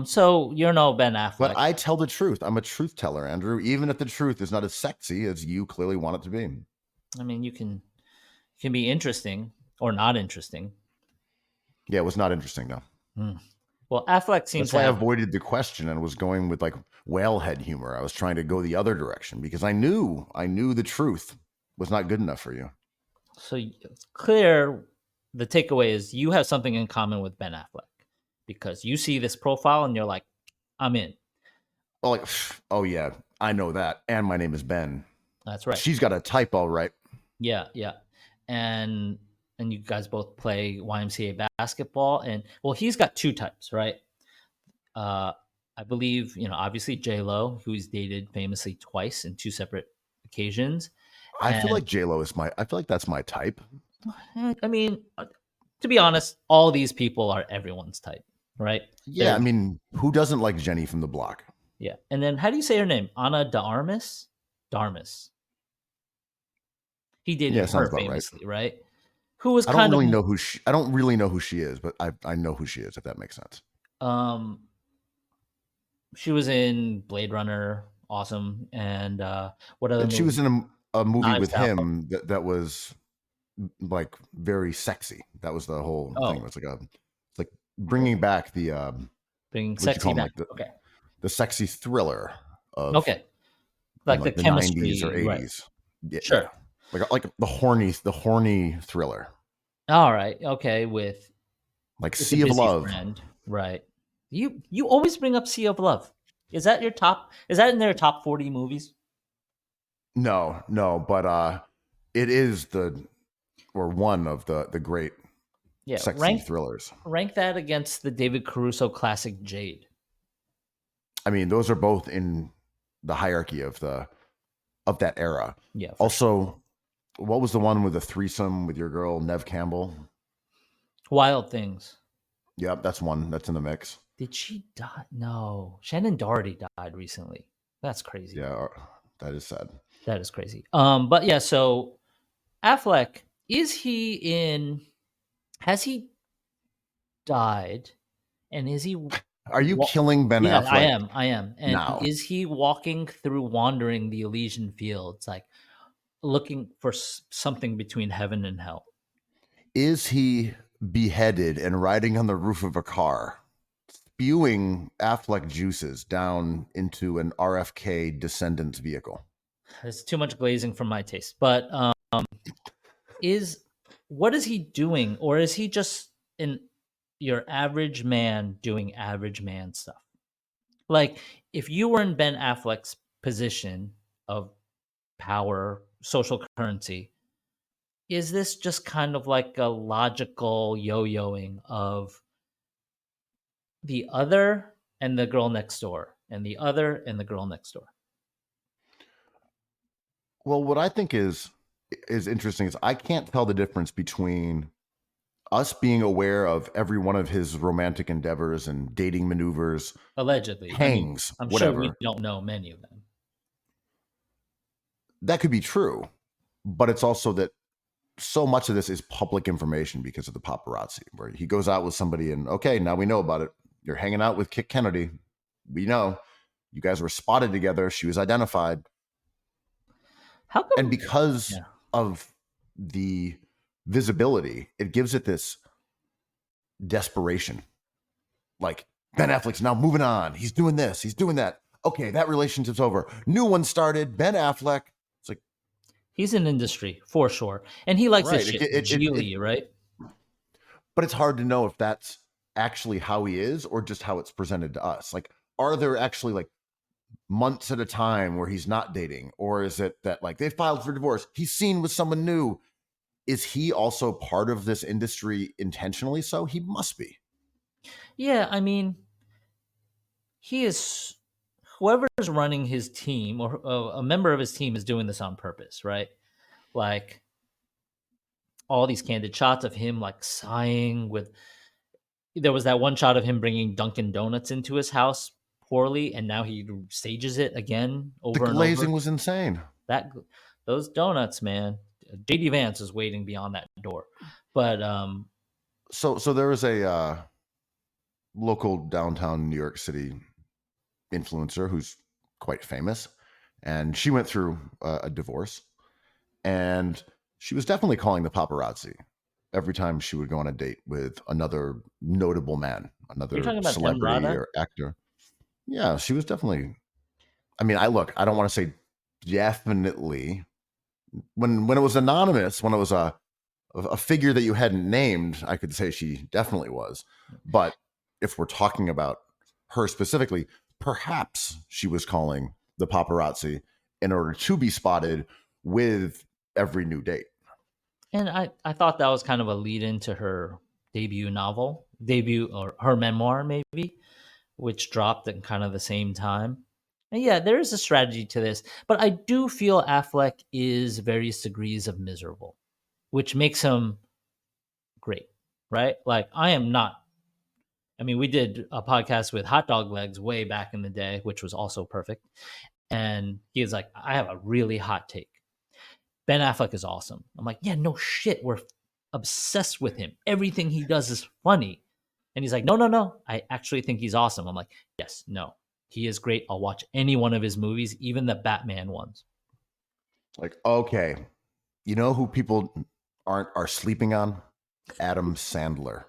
So you're no Ben Affleck. But I tell the truth. I'm a truth teller, Andrew, even if the truth is not as sexy as you clearly want it to be. I mean, you can be interesting or not interesting. Yeah, it was not interesting, though. Well, Affleck seems That's why I avoided the question and was going with like whalehead humor. I was trying to go the other direction because I knew the truth was not good enough for you. So it's clear the takeaway is you have something in common with Ben Affleck because you see this profile and you're like, I'm in. Oh, like, oh yeah, I know that. And my name is Ben. That's right. She's got a type, all right. Yeah. And you guys both play YMCA basketball. And well, he's got two types, right? I believe, obviously J-Lo, who he's dated famously twice in two separate occasions. I feel like J-Lo is I feel like that's my type. I mean, to be honest, all these people are everyone's type, right? Yeah, I mean, who doesn't like Jenny from the block? Yeah. And then how do you say her name? Ana de Armas? Darmas. He dated her famously, right? Who was I don't really know who she is, but I know who she is, if that makes sense. She was in Blade Runner, awesome. And what other she was in a movie Knives with Out. him that was like very sexy. That was the whole thing. It was like bringing back the bringing sexy back. Like the sexy thriller of like the chemistry 90s or 80s. Right. Yeah, sure. Like the horny thriller. All right. Okay. With like Sea of Love. Friend. Right. You always bring up Sea of Love. Is that in their top 40 movies? No, but it is one of the great sexy thrillers. Rank that against the David Caruso classic Jade. I mean, those are both in the hierarchy of that era. Yeah. Also, what was the one with the threesome with your girl Neve Campbell? Wild Things. Yep, that's one that's in the mix. Did she die? No, Shannon Doherty died recently. That's crazy. Yeah, that is sad. That is crazy. But yeah, so Affleck, has he died? And is he? Are you killing Ben Affleck? I am. And is he wandering the Elysian fields? Like, looking for something between heaven and hell. Is he beheaded and riding on the roof of a car, spewing Affleck juices down into an RFK descendants vehicle? It's too much glazing for my taste. But what is he doing, or is he just your average man doing average man stuff? Like, if you were in Ben Affleck's position of power, social currency, is this just kind of like a logical yo-yoing of the other and the girl next door, and the other and the girl next door? Well, what I think is interesting is I can't tell the difference between us being aware of every one of his romantic endeavors and dating maneuvers, Allegedly. hangs, I'm whatever. sure we don't know many of them. That could be true, but it's also that so much of this is public information because of the paparazzi, where he goes out with somebody and, okay, now we know about it. You're hanging out with Kit Kennedy. We know you guys were spotted together. She was identified. How come? And because of the visibility, it gives it this desperation. Like, Ben Affleck's now moving on. He's doing this. He's doing that. Okay, that relationship's over. New one started. Ben Affleck. It's like, he's in industry for sure, and he likes this Right, shit. Geely, right? but it's hard to know if that's actually how he is or just how it's presented to us. Like, are there actually like months at a time where he's not dating, or is it that like they filed for divorce, he's seen with someone new? Is he also part of this industry intentionally? So he must be. Yeah, I mean, he is, whoever's running his team, or a member of his team, is doing this on purpose, right? Like, all these candid shots of him like sighing with, there was that one shot of him bringing Dunkin' Donuts into his house poorly, and now he stages it again over The and glazing over. was insane. Those donuts, man. JD Vance is waiting beyond that door. But So there was a local downtown New York City influencer who's quite famous, and she went through a divorce, and she was definitely calling the paparazzi every time she would go on a date with another notable man, you're another talking about celebrity Demrada? or actor. Yeah, she was definitely. I mean, I don't want to say definitely. When it was anonymous, when it was a figure that you hadn't named, I could say she definitely was. But if we're talking about her specifically, perhaps she was calling the paparazzi in order to be spotted with every new date. And I thought that was kind of a lead into her debut, or her memoir, maybe, which dropped at kind of the same time. And yeah, there is a strategy to this, but I do feel Affleck is various degrees of miserable, which makes him great, right? Like, I am not. I mean, we did a podcast with Hot Dog Legs way back in the day, which was also perfect. And he is like, I have a really hot take. Ben Affleck is awesome. I'm like, yeah, no shit. We're obsessed with him. Everything he does is funny. And he's like, no, no, no. I actually think he's awesome. I'm like, yes, no. He is great. I'll watch any one of his movies, even the Batman ones. Like, okay, you know who people are sleeping on? Adam Sandler.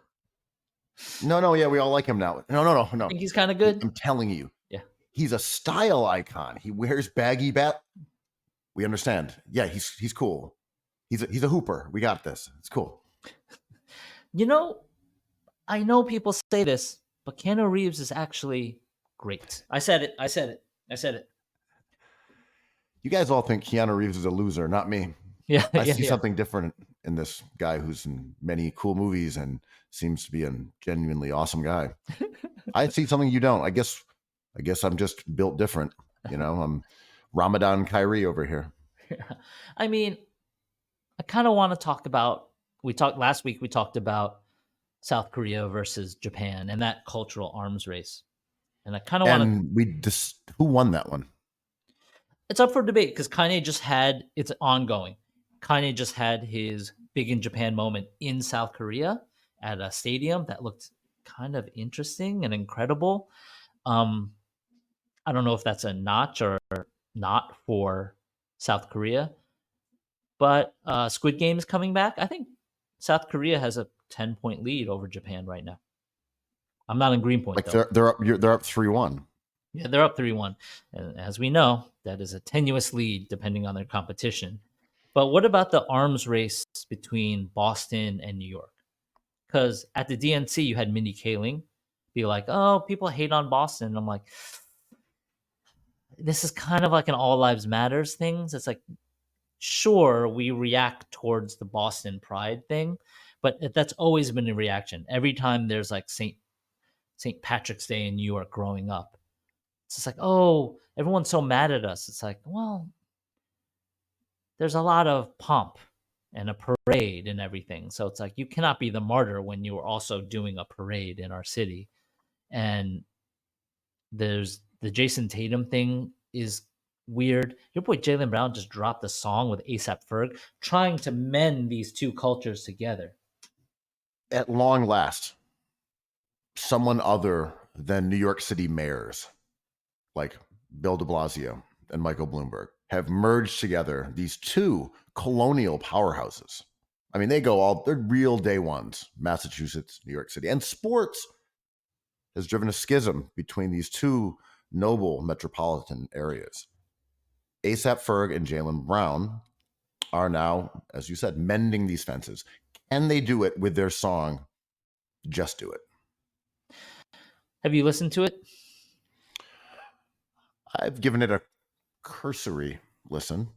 No, yeah, we all like him now. No. I think he's kind of good. I'm telling you. Yeah. He's a style icon. He wears baggy bat. We understand. Yeah, he's cool. He's a hooper. We got this. It's cool. You know, I know people say this, but Keanu Reeves is actually great. I said it. You guys all think Keanu Reeves is a loser, not me. Yeah. I see something different in this guy who's in many cool movies and seems to be a genuinely awesome guy. I see something you don't. I guess I'm just built different. You know, I'm Ramadan Kyrie over here. I mean, I kind of want to talk about, last week we talked about South Korea versus Japan and that cultural arms race. And I kind of want to. And who won that one? It's up for debate because it's ongoing. Kanye just had his big in Japan moment in South Korea at a stadium that looked kind of interesting and incredible. I don't know if that's a notch or not for South Korea. But Squid Game is coming back. I think South Korea has a 10-point lead over Japan right now. I'm not in Greenpoint Like though. they're up 3-1. Yeah, they're up 3-1. And as we know, that is a tenuous lead depending on their competition. But what about the arms race between Boston and New York? Because at the DNC, you had Mindy Kaling be like, oh, people hate on Boston. And I'm like, this is kind of like an all lives matters thing. It's like, sure, we react towards the Boston pride thing, but that's always been a reaction. Every time there's like St. Patrick's Day in New York growing up, it's just like, oh, everyone's so mad at us. It's like, well, there's a lot of pomp and a parade and everything. So it's like you cannot be the martyr when you are also doing a parade in our city. And there's the Jason Tatum thing is weird. Your boy Jaylen Brown just dropped a song with ASAP Ferg trying to mend these two cultures together. At long last, someone other than New York City mayors like Bill de Blasio and Michael Bloomberg have merged together these two colonial powerhouses. I mean, they're real day ones, Massachusetts, New York City. And sports has driven a schism between these two noble metropolitan areas. ASAP Ferg and Jaylen Brown are now, as you said, mending these fences. Can they do it with their song, Just Do It? Have you listened to it? I've given it a cursory listen.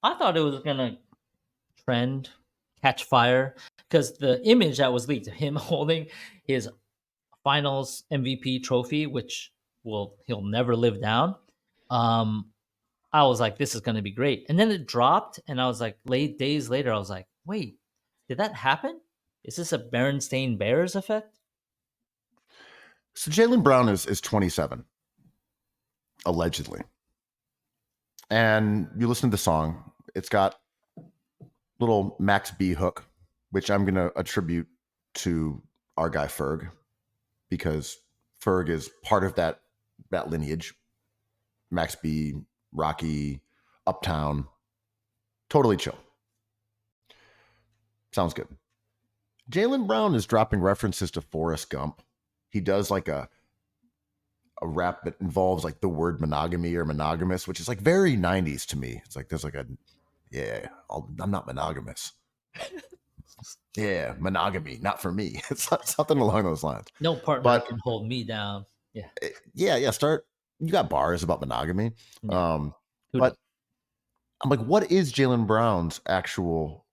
I thought it was gonna trend, catch fire, because the image that was leaked of him holding his finals MVP trophy, which he'll never live down. I was like, this is gonna be great. And then it dropped, and I was like, days later, I was like, wait, did that happen? Is this a Berenstain Bears effect? So Jaylen Brown is 27, allegedly. And you listen to the song, it's got little Max B hook, which I'm going to attribute to our guy Ferg, because Ferg is part of that lineage. Max B, Rocky, Uptown, totally chill. Sounds good. Jaylen Brown is dropping references to Forrest Gump. He does like a rap that involves like the word monogamy or monogamous, which is like very 90s to me. It's like there's like I'm not monogamous. Yeah, monogamy, not for me. It's something along those lines. No partner can hold me down. Yeah. Yeah. You got bars about monogamy. Yeah. But I'm like, what is Jaylen Brown's actual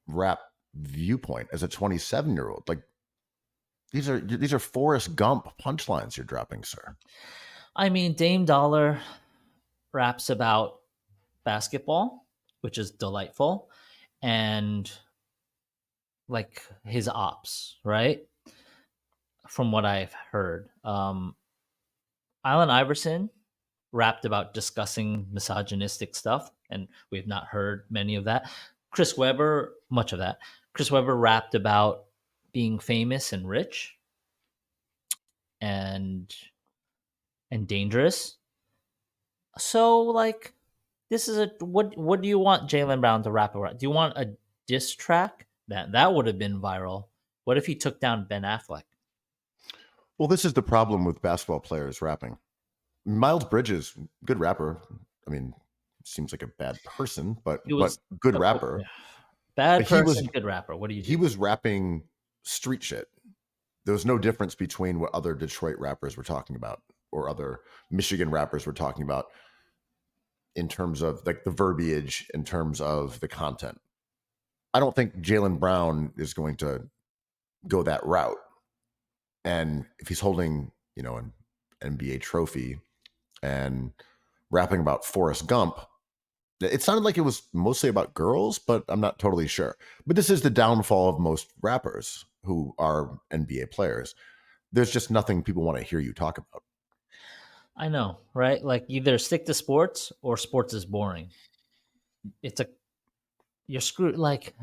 rap viewpoint as a 27-year-old? Like, these are Forrest Gump punchlines you're dropping, sir. I mean, Dame Dollar raps about basketball, which is delightful, and like his ops, right? From what I've heard. Allen Iverson rapped about discussing misogynistic stuff, and we've not heard many of that. Much of that. Chris Webber rapped about being famous and rich and dangerous. So like this is what do you want Jaylen Brown to rap about? Do you want a diss track? That would have been viral. What if he took down Ben Affleck? Well, this is the problem with basketball players rapping. Miles Bridges, good rapper. I mean, seems like a bad person, but good rapper. Bad person, good rapper. What do you do? He was rapping street shit. There was no difference between what other Detroit rappers were talking about or other Michigan rappers were talking about in terms of like the verbiage, in terms of the content. I don't think Jaylen Brown is going to go that route. And if he's holding, an NBA trophy and rapping about Forrest Gump, it sounded like it was mostly about girls, but I'm not totally sure. But this is the downfall of most rappers who are NBA players. There's just nothing people want to hear you talk about. I know, right? Like either stick to sports or sports is boring. You're screwed. Like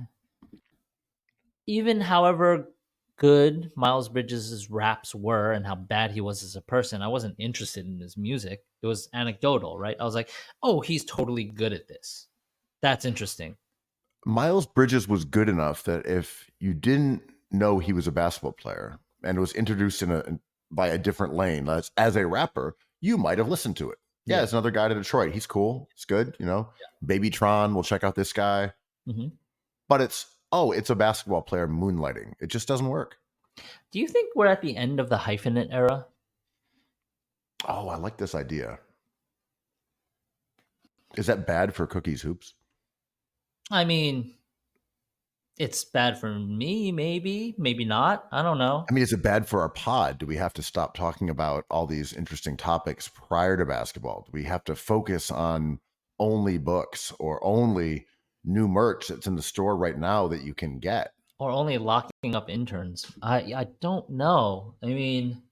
even however good Miles Bridges' raps were and how bad he was as a person, I wasn't interested in his music. It was anecdotal, right? I was like, oh, he's totally good at this. That's interesting. Miles Bridges was good enough that if you didn't know he was a basketball player and was introduced by a different lane as a rapper, you might have listened to it. Yeah, it's another guy to Detroit. He's cool. It's good. Baby Tron. We'll check out this guy. Mm-hmm. But it's a basketball player moonlighting. It just doesn't work. Do you think we're at the end of the hyphenate era? Oh, I like this idea. Is that bad for Cookies Hoops? I mean, it's bad for me, maybe not. I don't know. I mean, is it bad for our pod? Do we have to stop talking about all these interesting topics prior to basketball? Do we have to focus on only books or only new merch that's in the store right now that you can get? Or only locking up interns? I don't know. I mean,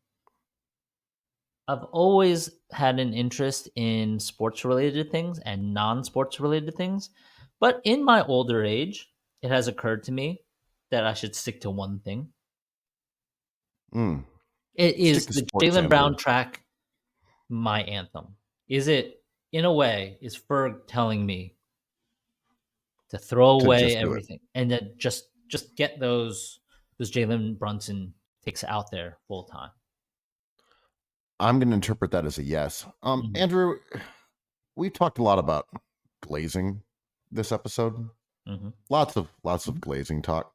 I've always had an interest in sports related things and non-sports related things, but in my older age, it has occurred to me that I should stick to one thing. It is the Jaylen Brown track my anthem? Is it, in a way, is Ferg telling me to throw away everything and then just get those Jalen Brunson takes out there full time? I'm going to interpret that as a yes. Andrew, we've talked a lot about glazing this episode. Lots of glazing talk.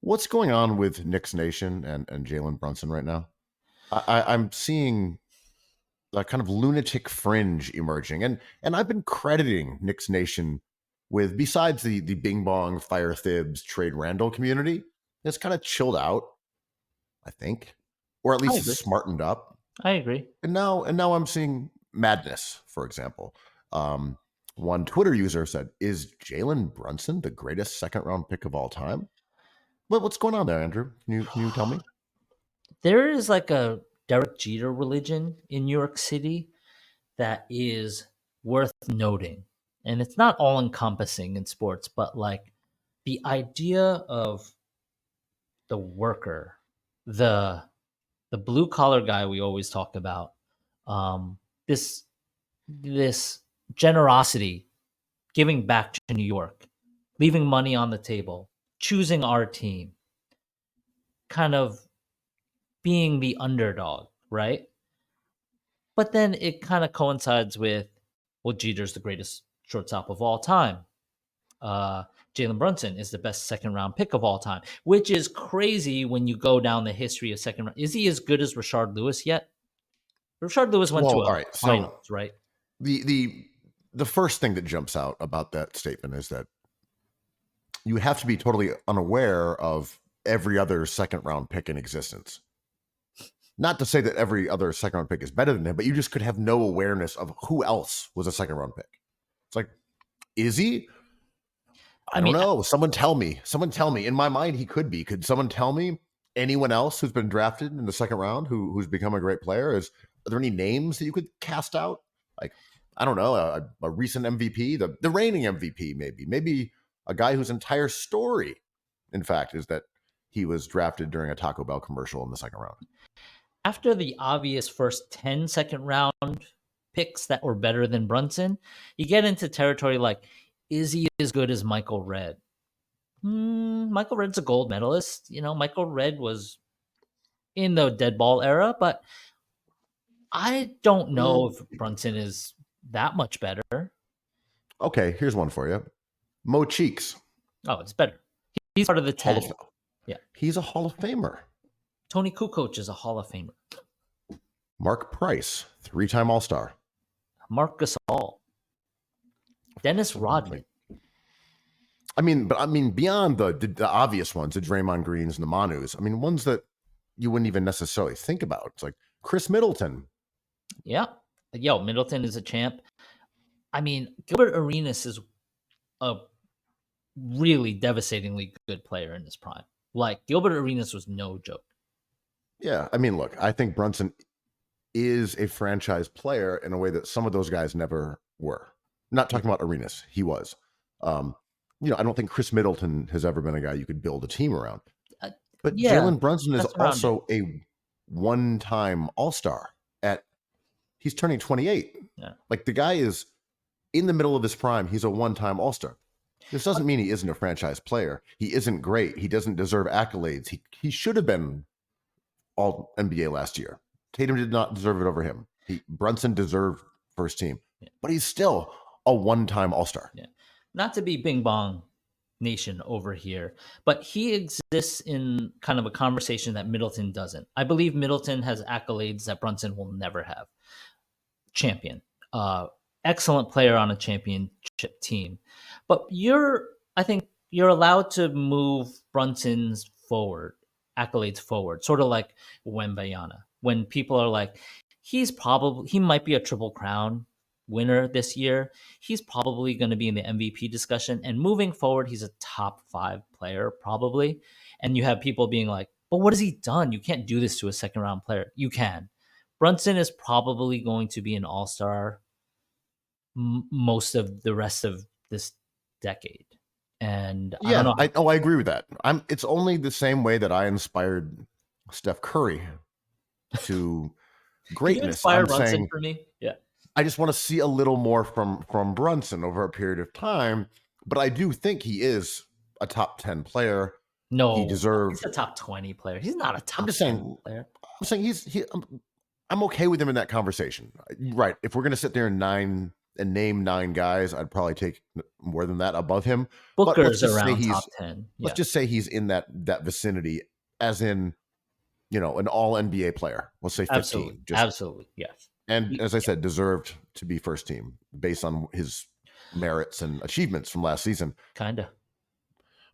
What's going on with Knicks Nation and Jalen Brunson right now? I'm seeing a kind of lunatic fringe emerging, and I've been crediting Knicks Nation with, besides the Bing Bong, Fire Thibs, Trade Randall community, it's kind of chilled out, I think, or at least smartened up. I agree. And now I'm seeing madness, for example. One Twitter user said, "Is Jalen Brunson the greatest second-round pick of all time?" What's going on there, Andrew? Can you tell me? There is like a Derek Jeter religion in New York City that is worth noting. And it's not all encompassing in sports, but like the idea of the worker, the blue collar guy we always talk about, this generosity, giving back to New York, leaving money on the table, choosing our team, kind of being the underdog, right? But then it kind of coincides with, well, Jeter's the greatest shortstop of all time. Jalen Brunson is the best second round pick of all time, which is crazy when you go down the history of second round. Is he as good as Rashard Lewis yet? Rashard Lewis went to a finals, right? The first thing that jumps out about that statement is that you have to be totally unaware of every other second round pick in existence. Not to say that every other second round pick is better than him, but you just could have no awareness of who else was a second round pick. It's like, is he? I don't know. Someone tell me. In my mind, he could be. Could someone tell me anyone else who's been drafted in the second round who's become a great player? Are there any names that you could cast out? Like, I don't know, a recent MVP, the reigning MVP, maybe a guy whose entire story, in fact, is that he was drafted during a Taco Bell commercial in the second round. After the obvious first 10 second round picks that were better than Brunson, you get into territory like, is he as good as Michael Redd? Michael Redd's a gold medalist. Michael Redd was in the dead ball era, but I don't know if Brunson is that much better. Okay, here's one for you. Mo Cheeks. Oh, it's better. He's part of the 10. Yeah. He's a Hall of Famer. Tony Kukoc is a Hall of Famer. Mark Price, 3-time All-Star. Marc Gasol. Dennis Rodman. I mean, beyond the obvious ones, the Draymond Greens and the Manus, ones that you wouldn't even necessarily think about. It's like Chris Middleton. Yeah. Middleton is a champ. Gilbert Arenas is a really devastatingly good player in his prime. Like, Gilbert Arenas was no joke. Yeah, look, I think Brunson is a franchise player in a way that some of those guys never were. Not talking about Arenas. He was. I don't think Chris Middleton has ever been a guy you could build a team around. But Jalen Brunson is also a one-time All-Star. He's turning 28. Yeah. Like, the guy is in the middle of his prime, he's a one-time All-Star. This doesn't mean he isn't a franchise player. He isn't great. He doesn't deserve accolades. He should have been all NBA last year. Tatum did not deserve it over him. Brunson deserved first team, but he's still a one-time All-Star. Yeah. Not to be Bing Bong Nation over here, but he exists in kind of a conversation that Middleton doesn't. I believe Middleton has accolades that Brunson will never have. Champion, excellent player on a championship team, but I think you're allowed to move Brunson's accolades forward, sort of like Wembayana. When people are like, he might be a Triple Crown winner this year. He's probably going to be in the MVP discussion, and moving forward, he's a top 5 player probably. And you have people being like, but what has he done? You can't do this to a second round player. You can. Brunson is probably going to be an all-star most of the rest of this decade. And I don't know. I agree with that. It's only the same way that I inspired Steph Curry to greatness. Can you inspire Brunson for me? Yeah. I just want to see a little more from Brunson over a period of time, but I do think he is a top 10 player. No, he deserves a top 20 player. He's not a top 10 player. I'm saying I'm okay with him in that conversation. Right. If we're going to sit there and name 9 guys, I'd probably take more than that above him. Booker's around top 10. Let's just say he's in that vicinity, as in, an all NBA player. Let's say 15. Absolutely. Yes. And as I said, deserved to be first team based on his merits and achievements from last season. Kinda.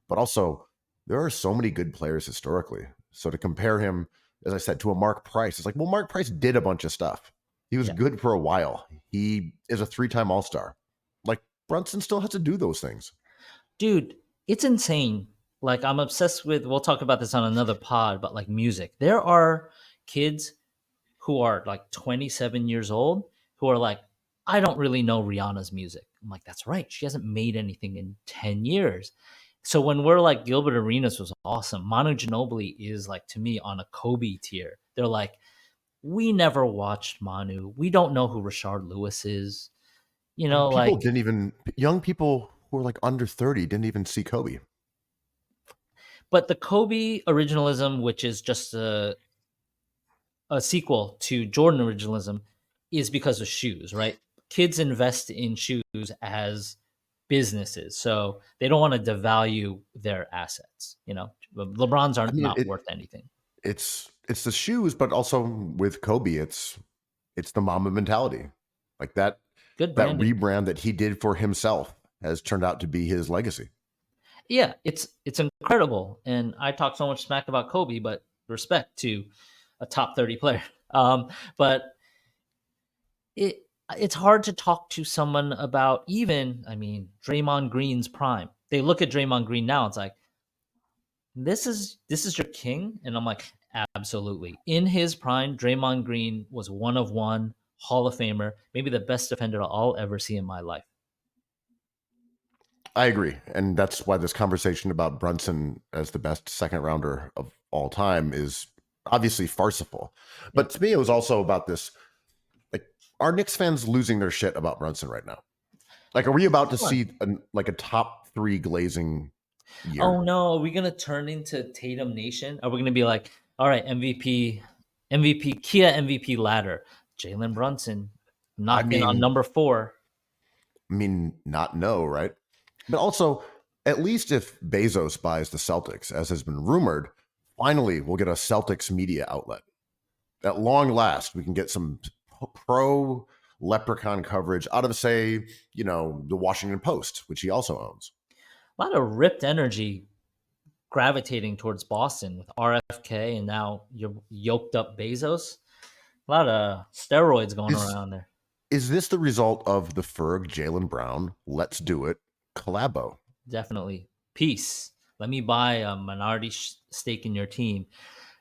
But also, there are so many good players historically. So to compare him, as I said, to a Mark Price, it's like, well, Mark Price did a bunch of stuff. He was good for a while. He is a 3-time All-Star. Like, Brunson still has to do those things. Dude, it's insane. Like, I'm obsessed with, we'll talk about this on another pod, but like music. There are kids who are like 27 years old who are like, I don't really know Rihanna's music. I'm like, that's right. She hasn't made anything in 10 years. So when we're like, Gilbert Arenas was awesome, Manu Ginobili is like, to me, on a Kobe tier. They're like, we never watched Manu. We don't know who Rashard Lewis is. Young people who are like under 30 didn't even see Kobe. But the Kobe originalism, which is just a sequel to Jordan originalism, is because of shoes, right? Kids invest in shoes as businesses, so they don't want to devalue their assets. LeBron's aren't worth anything. It's the shoes, but also with Kobe, it's the Mamba mentality, like that. Good that rebrand that he did for himself has turned out to be his legacy. Yeah, it's incredible, and I talk so much smack about Kobe, but respect to a top 30 player. But it's hard to talk to someone about Draymond Green's prime. They look at Draymond Green now, it's like, this is your king? And I'm like, absolutely. In his prime, Draymond Green was one of one, Hall of Famer, maybe the best defender I'll ever see in my life. I agree. And that's why this conversation about Brunson as the best second rounder of all time is obviously farcical. But to me, it was also about this, like, are Knicks fans losing their shit about Brunson right now? Like, are we about to see a top 3 glazing year? Oh no, are we going to turn into Tatum Nation? Are we going to be like, all right, MVP, Kia MVP ladder, Jalen Brunson knocking on number 4? Not no, right? But also, at least if Bezos buys the Celtics, as has been rumored, finally we'll get a Celtics media outlet. At long last, we can get some pro leprechaun coverage out of, say, the Washington Post, which he also owns. A lot of ripped energy gravitating towards Boston with RFK, and now you're yoked up Bezos. A lot of steroids going around there. Is this the result of the Ferg Jaylen Brown let's do it collabo? Definitely. Peace. Let me buy a minority stake in your team.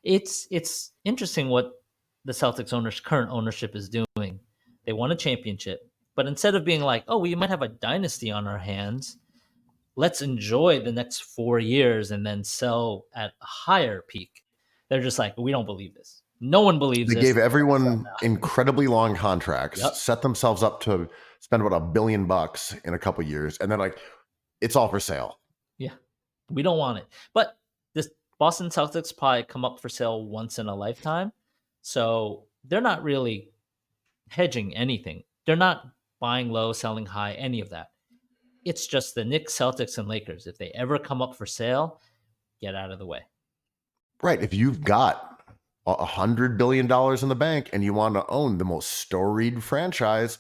It's interesting what the Celtics current ownership is doing. They won a championship, but instead of being like, oh, we might have a dynasty on our hands, let's enjoy the next 4 years and then sell at a higher peak. They're just like, we don't believe this. No one believes They this. gave everyone incredibly long contracts, set themselves up to spend about $1 billion in a couple years, and then like it's all for sale. Yeah, we don't want it. But this Boston Celtics probably come up for sale once in a lifetime, so they're not really hedging anything. They're not buying low, selling high, any of that. It's just the Knicks, Celtics, and Lakers. If they ever come up for sale, get out of the way. Right. If you've got $100 billion in the bank and you want to own the most storied franchise,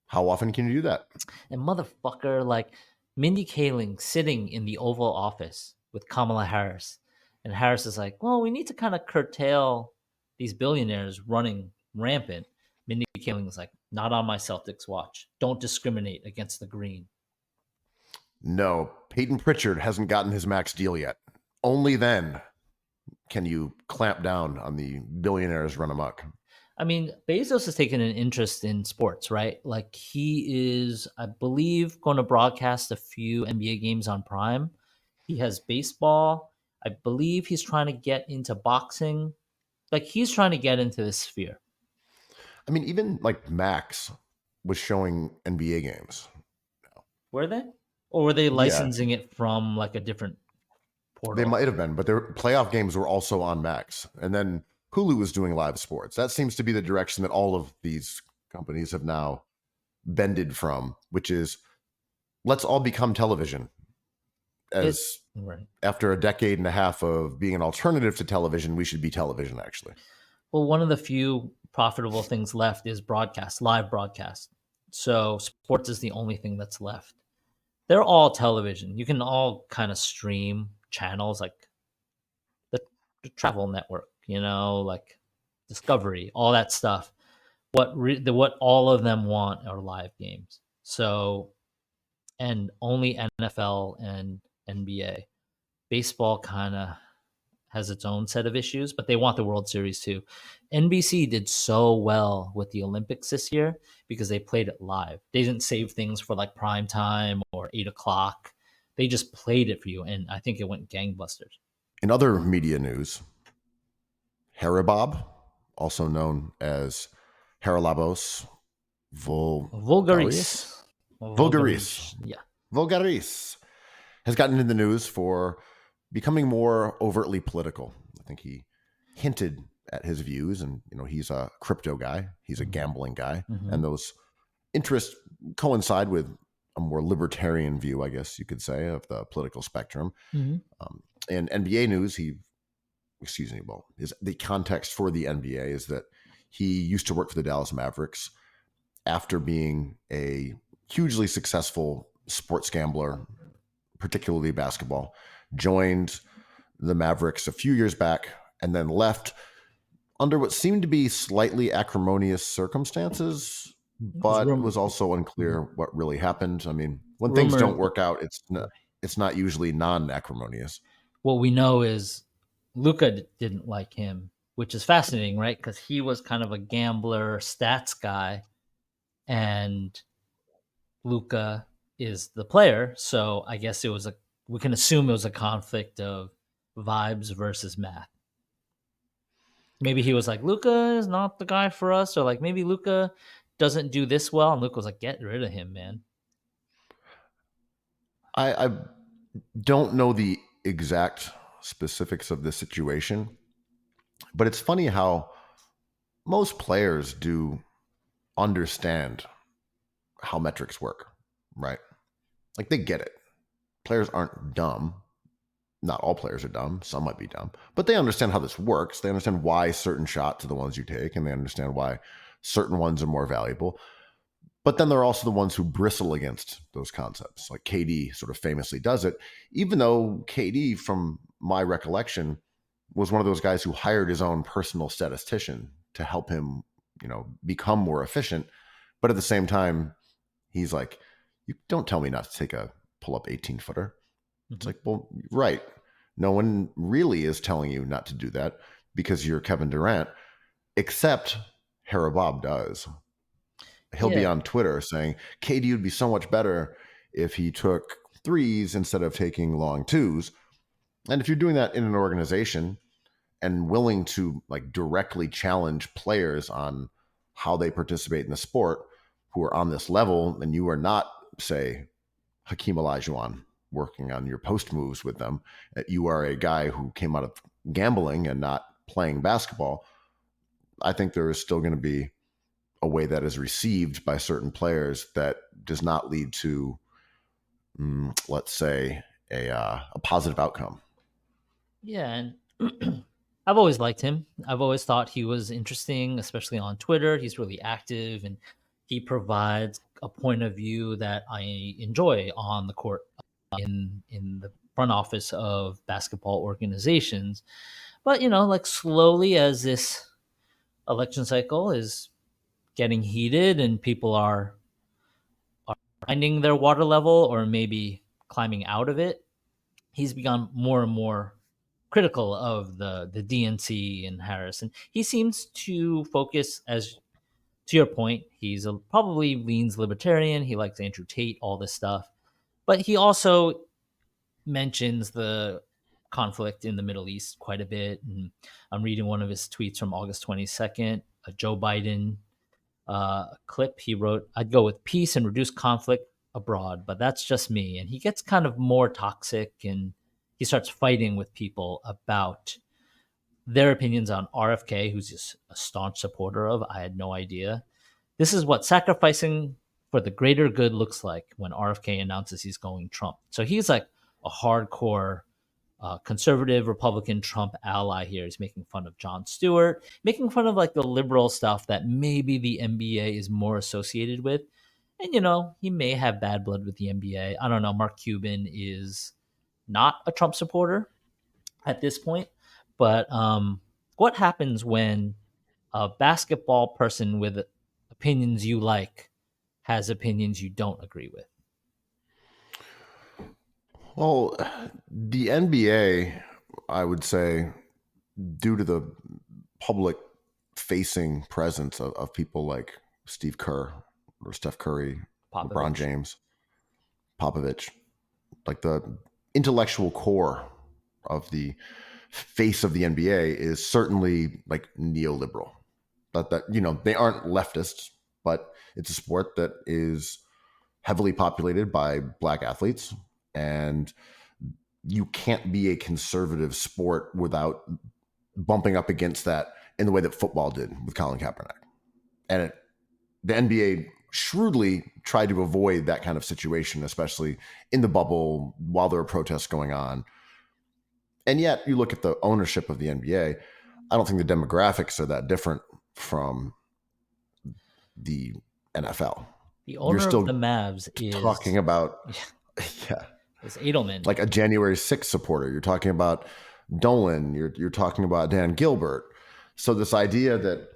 how often can you do that? And motherfucker, like Mindy Kaling sitting in the Oval Office with Kamala Harris. And Harris is like, well, we need to kind of curtail these billionaires running rampant. Mindy Kaling is like, not on my Celtics watch. Don't discriminate against the green. No, Peyton Pritchard hasn't gotten his max deal yet. Only then can you clamp down on the billionaires run amok. I mean, Bezos has taken an interest in sports, right? Like he is, I believe, going to broadcast a few NBA games on Prime. He has baseball. I believe he's trying to get into boxing. Like he's trying to get into this sphere. I mean, even like Max was showing NBA games. Were they? Or were they licensing it from like a different portal? They might have been, but their playoff games were also on Max. And then Hulu was doing live sports. That seems to be the direction that all of these companies have now bended from, which is let's all become television. After a decade and a half of being an alternative to television, we should be television, actually. Well, one of the few profitable things left is broadcast, live broadcast. So sports is the only thing that's left. They're all television. You can all kind of stream channels like the Travel Network, like Discovery, all that stuff. What all of them want are live games. So, and only NFL and NBA. Baseball kind of has its own set of issues, but they want the World Series too. NBC did so well with the Olympics this year because they played it live. They didn't save things for like prime time or 8:00. They just played it for you, and I think it went gangbusters. In other media news, Haribob, also known as Haralabos Vulgaris. Yeah. Vulgaris has gotten in the news for becoming more overtly political. I think he hinted at his views, and he's a crypto guy, he's a gambling guy, and those interests coincide with a more libertarian view, I guess you could say, of the political spectrum. In NBA news, the context for the NBA is that he used to work for the Dallas Mavericks after being a hugely successful sports gambler, particularly basketball, joined the Mavericks a few years back and then left under what seemed to be slightly acrimonious circumstances, but it was also unclear what really happened. I mean, when things don't work out, it's not usually non-acrimonious. What we know is Luka didn't like him, which is fascinating, right? Because he was kind of a gambler, stats guy, and Luka is the player. So I guess we can assume it was a conflict of vibes versus math. Maybe he was like, Luka is not the guy for us, or like maybe Luka doesn't do this well, and Luka was like, get rid of him, man. I don't know the exact specifics of the situation, but it's funny how most players do understand how metrics work, right? Like they get it. Players aren't dumb. Not all players are dumb. Some might be dumb, but they understand how this works. They understand why certain shots are the ones you take, and they understand why certain ones are more valuable. But then there are also the ones who bristle against those concepts. Like KD sort of famously does it, even though KD, from my recollection, was one of those guys who hired his own personal statistician to help him, become more efficient. But at the same time, he's like, you don't tell me not to take a pull-up 18-footer. It's like, well, right. No one really is telling you not to do that because you're Kevin Durant, except Haribob does. He'll be on Twitter saying, KD would be so much better if he took threes instead of taking long twos. And if you're doing that in an organization and willing to like directly challenge players on how they participate in the sport, who are on this level, and you are not, say, Hakeem Olajuwon working on your post moves with them. You are a guy who came out of gambling and not playing basketball. I think there is still going to be a way that is received by certain players that does not lead to, let's say, a positive outcome. Yeah, and I've always liked him. I've always thought he was interesting, especially on Twitter. He's really active and he provides a point of view that I enjoy on the court in the front office of basketball organizations. But like slowly as this election cycle is getting heated and people are finding their water level or maybe climbing out of it, he's become more and more critical of the DNC and Harris, and he seems to focus, as to your point, probably leans libertarian. He likes Andrew Tate, all this stuff, but he also mentions the conflict in the Middle East quite a bit. And I'm reading one of his tweets from August 22nd, a Joe Biden clip. He wrote, "I'd go with peace and reduce conflict abroad, but that's just me." And he gets kind of more toxic and he starts fighting with people about their opinions on RFK, who's just a staunch supporter of. I had no idea. This is what sacrificing for the greater good looks like when RFK announces he's going Trump. So he's like a hardcore conservative Republican Trump ally here. He's making fun of Jon Stewart, making fun of like the liberal stuff that maybe the NBA is more associated with. And he may have bad blood with the NBA. I don't know. Mark Cuban is not a Trump supporter at this point. But what happens when a basketball person with opinions you like has opinions you don't agree with? Well, the NBA, I would say, due to the public facing presence of people like Steve Kerr or Steph Curry, Popovich. LeBron James, Popovich, like the intellectual core of the face of the NBA is certainly like neoliberal. That they aren't leftists, but it's a sport that is heavily populated by black athletes, and you can't be a conservative sport without bumping up against that in the way that football did with Colin Kaepernick. And the NBA shrewdly tried to avoid that kind of situation, especially in the bubble while there were protests going on. And yet you look at the ownership of the NBA, I don't think the demographics are that different from the NFL. The owner of the Mavs is talking about, it's Edelman, like a January 6th supporter. You're talking about Dolan. You're talking about Dan Gilbert. So this idea that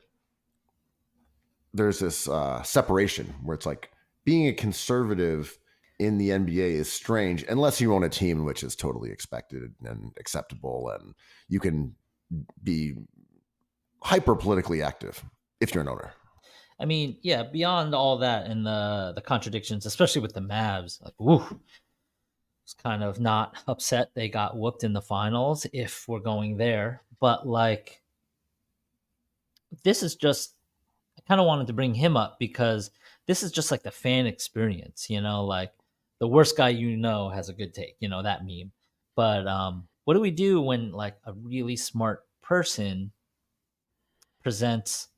there's this separation where it's like being a conservative in the NBA is strange unless you own a team, which is totally expected and acceptable, and you can be hyper politically active if you're an owner. I mean, yeah, beyond all that and the contradictions, especially with the Mavs, like, woo, it's kind of not upset they got whooped in the finals if we're going there. But like, this is just, I kind of wanted to bring him up because this is just like the fan experience, like the worst guy has a good take, that meme. But what do we do when like a really smart person presents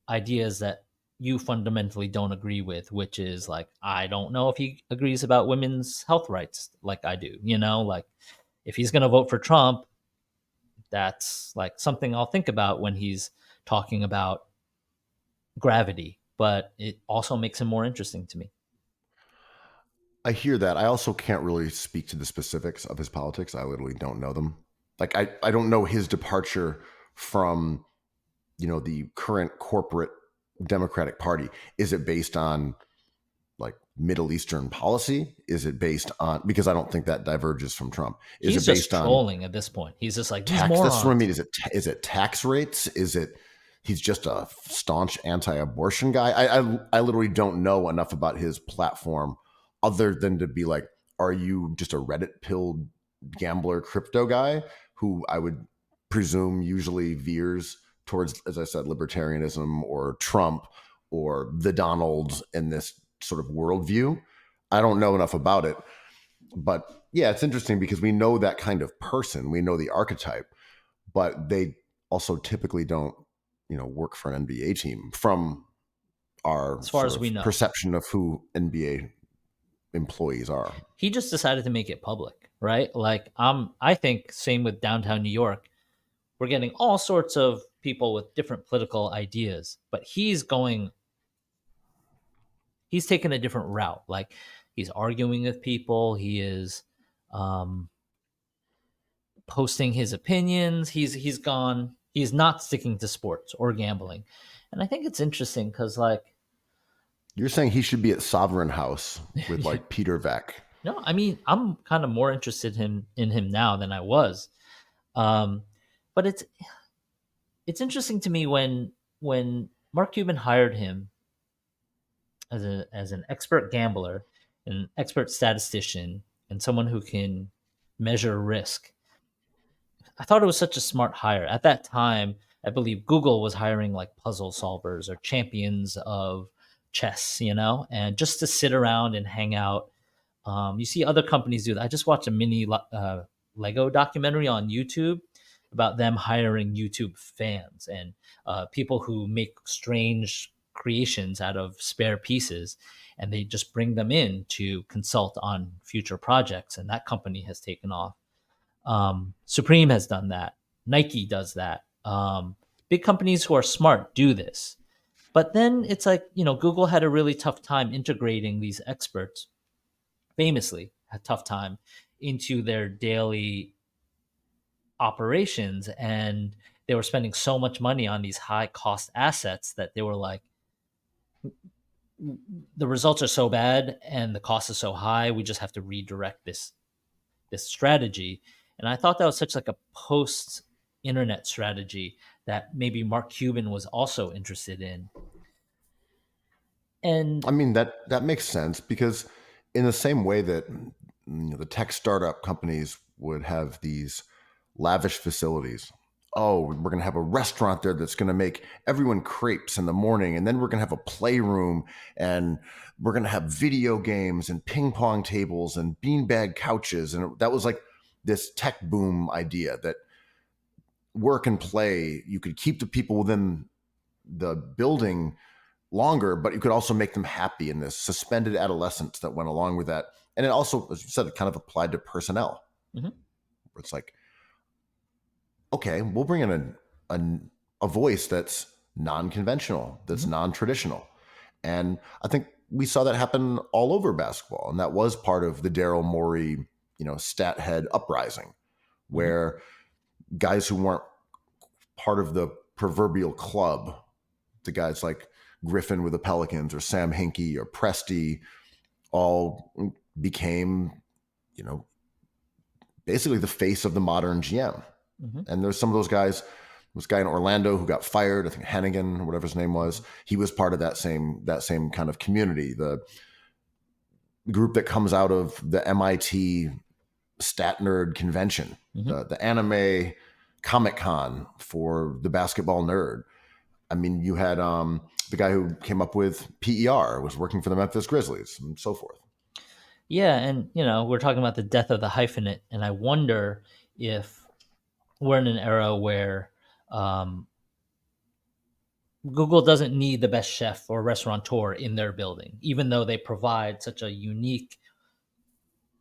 ideas that you fundamentally don't agree with, which is like, I don't know if he agrees about women's health rights like I do, like if he's going to vote for Trump, that's like something I'll think about when he's talking about gravity, but it also makes him more interesting to me. I hear that. I also can't really speak to the specifics of his politics. I literally don't know them. Like I don't know his departure from, the current corporate Democratic Party. Is it based on like Middle Eastern policy? Is it based on, because I don't think that diverges from Trump. Is he's it based just trolling at this point? He's just like, tax? That's what I mean. Is it tax rates? Is it he's just a staunch anti-abortion guy? I literally don't know enough about his platform other than to be like, are you just a Reddit pilled gambler crypto guy who I would presume usually veers towards, as I said, libertarianism or Trump? or the Donalds in this sort of worldview. I don't know enough about it, but yeah, it's interesting because we know that kind of person, we know the archetype, but they also typically don't, work for an NBA team from our as far sort as we of know. perception of who NBA employees are. He just decided to make it public, right? Like I think same with downtown New York. We're getting all sorts of people with different political ideas, but he's taken a different route. Like he's arguing with people, he is um posting his opinions. He's not sticking to sports or gambling. And I think it's interesting cuz like You're saying he should be at Sovereign House with like Peter Veck. no, I mean, I'm kind of more interested in him now than I was. Um but it's interesting to me when Mark Cuban hired him as an expert gambler, an expert statistician, and someone who can measure risk. I thought it was such a smart hire. At that time, I believe Google was hiring like puzzle solvers or champions of chess, and just to sit around and hang out. You see other companies do that. I just watched a mini Lego documentary on YouTube about them hiring YouTube fans and people who make strange creations out of spare pieces, and they just bring them in to consult on future projects. And that company has taken off. Supreme has done that. Nike does that. Big companies who are smart do this. But then it's like, Google had a really tough time integrating these experts, famously had a tough time into their daily operations. And they were spending so much money on these high cost assets that they were like, the results are so bad and the cost is so high, we just have to redirect this strategy. And I thought that was such like a post internet strategy that maybe Mark Cuban was also interested in. And I mean, that makes sense because in the same way that the tech startup companies would have these lavish facilities. Oh, we're going to have a restaurant there that's going to make everyone crepes in the morning. And then we're going to have a playroom and we're going to have video games and ping pong tables and beanbag couches. And that was like this tech boom idea that work and play, you could keep the people within the building longer, but you could also make them happy in this suspended adolescence that went along with that. And it also, as you said, it kind of applied to personnel. mm-hmm. Where it's like, okay, we'll bring in a voice that's non-conventional, that's Mm-hmm. non-traditional. And I think we saw that happen all over basketball. And that was part of the Daryl Morey, stat head uprising, where guys who weren't part of the proverbial club, the guys like Griffin with the Pelicans or Sam Hinkie or Presti, all became, basically the face of the modern GM. Mm-hmm. And there's some of those guys. This guy in Orlando who got fired, I think Hennigan or whatever his name was, he was part of that same kind of community. The group that comes out of the MIT Stat Nerd Convention, the anime Comic Con for the basketball nerd. I mean, you had the guy who came up with PER was working for the Memphis Grizzlies and so forth. Yeah, and we're talking about the death of the hyphenate, and I wonder if we're in an era where Google doesn't need the best chef or restaurateur in their building, even though they provide such a unique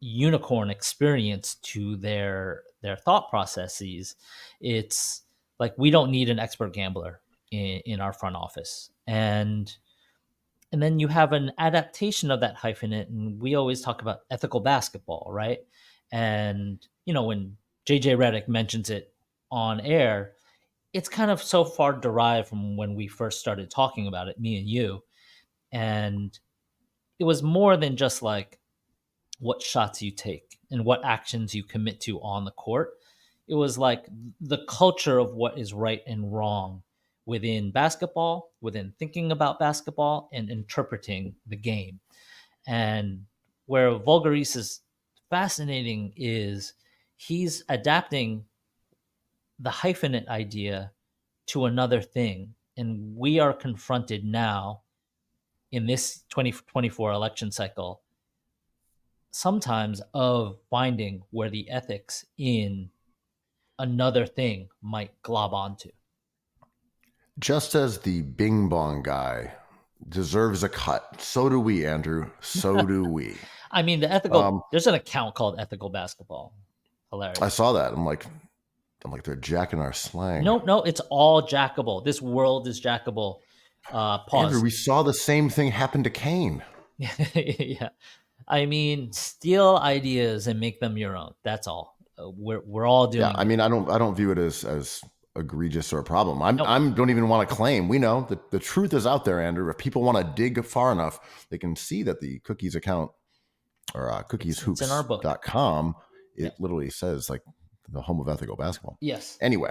unicorn experience to their thought processes. It's like we don't need an expert gambler in our front office. And then you have an adaptation of that hyphenate, and we always talk about ethical basketball, right? And when JJ Redick mentions it on air, it's kind of so far derived from when we first started talking about it, me and you. And it was more than just like what shots you take and what actions you commit to on the court. It was like the culture of what is right and wrong within basketball, within thinking about basketball and interpreting the game. And where Vulgaris is fascinating is he's adapting the hyphenate idea to another thing. And we are confronted now in this 2024 election cycle sometimes of finding where the ethics in another thing might glob onto. Just as the Bing Bong guy deserves a cut, so do we, Andrew. So do we. I mean, the ethical. There's an account called Ethical Basketball. Hilarious. I saw that. I'm like, they're jacking our slang. No, it's all jackable. This world is jackable. Pause. Andrew, we saw the same thing happen to Kane. Yeah, I mean, steal ideas and make them your own. That's all. We're all doing. Yeah, I mean, I don't view it as egregious or a problem. I don't even want to claim. We know that the truth is out there, Andrew. If people want to dig far enough, they can see that the Cookies account or cookieshoops.com, it literally says like the home of ethical basketball. Yes. Anyway,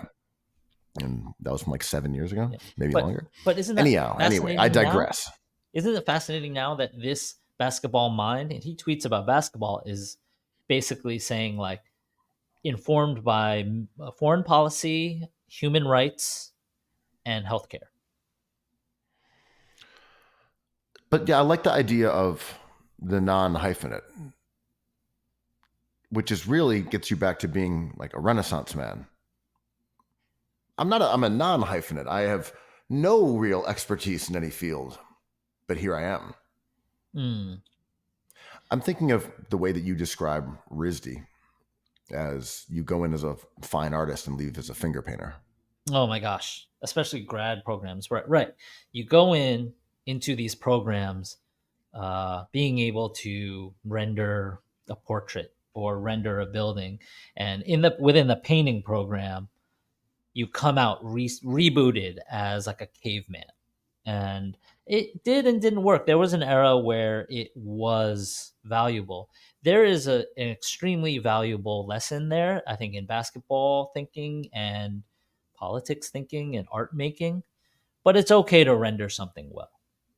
and that was from like 7 years ago, maybe longer. But isn't that anyway, I digress. Now? Isn't it fascinating now that this basketball mind, and he tweets about basketball, is basically saying like informed by foreign policy, human rights, and healthcare. But yeah, I like the idea of the non-hyphenate, which is really gets you back to being like a Renaissance man. I'm a non-hyphenate. I have no real expertise in any field, but here I am. I'm thinking of the way that you describe RISD, as you go in as a fine artist and leave as a finger painter. Oh my gosh, especially grad programs, right? You go into these programs, being able to render a portrait or render a building, and within the painting program, you come out rebooted as like a caveman, and it did and didn't work. There was an era where it was valuable. There is an extremely valuable lesson there, I think, in basketball thinking and politics thinking and art making. But it's okay to render something well.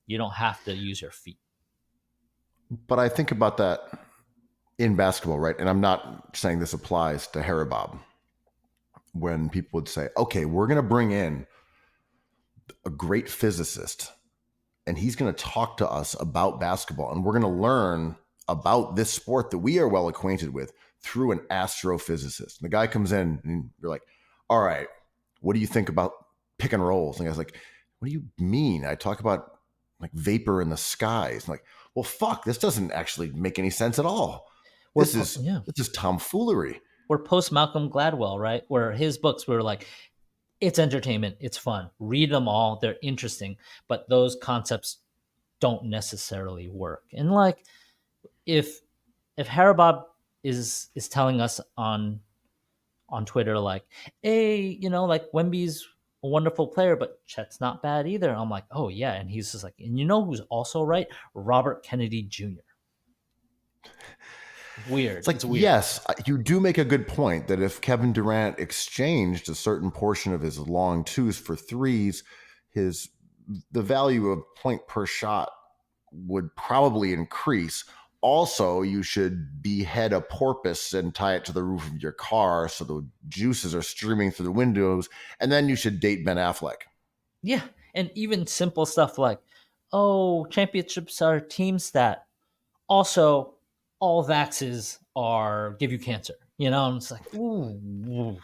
You don't have to use your feet. But I think about that in basketball, right? And I'm not saying this applies to Harry Bob. When people would say, okay, we're going to bring in a great physicist and he's going to talk to us about basketball and we're going to learn about this sport that we are well acquainted with through an astrophysicist. And the guy comes in and you're like, all right, what do you think about pick and rolls? And the guy's like, what do you mean? I talk about like vapor in the skies. I'm like, well, fuck, this doesn't actually make any sense at all. This is tomfoolery. We're post Malcolm Gladwell, right? Where his books were like, it's entertainment, it's fun. Read them all, they're interesting, but those concepts don't necessarily work. And like, if Harabob is telling us on Twitter like, hey, like Wemby's a wonderful player, but Chet's not bad either. I'm like, oh yeah, and he's just like, and you know who's also right? Robert Kennedy Jr. Weird. It's like, weird. Yes, you do make a good point that if Kevin Durant exchanged a certain portion of his long twos for threes, the value of point per shot would probably increase. Also, you should behead a porpoise and tie it to the roof of your car so the juices are streaming through the windows, and then you should date Ben Affleck. Yeah, and even simple stuff like, oh, championships are team stat. Also, all vaxes give you cancer. And it's like, ooh.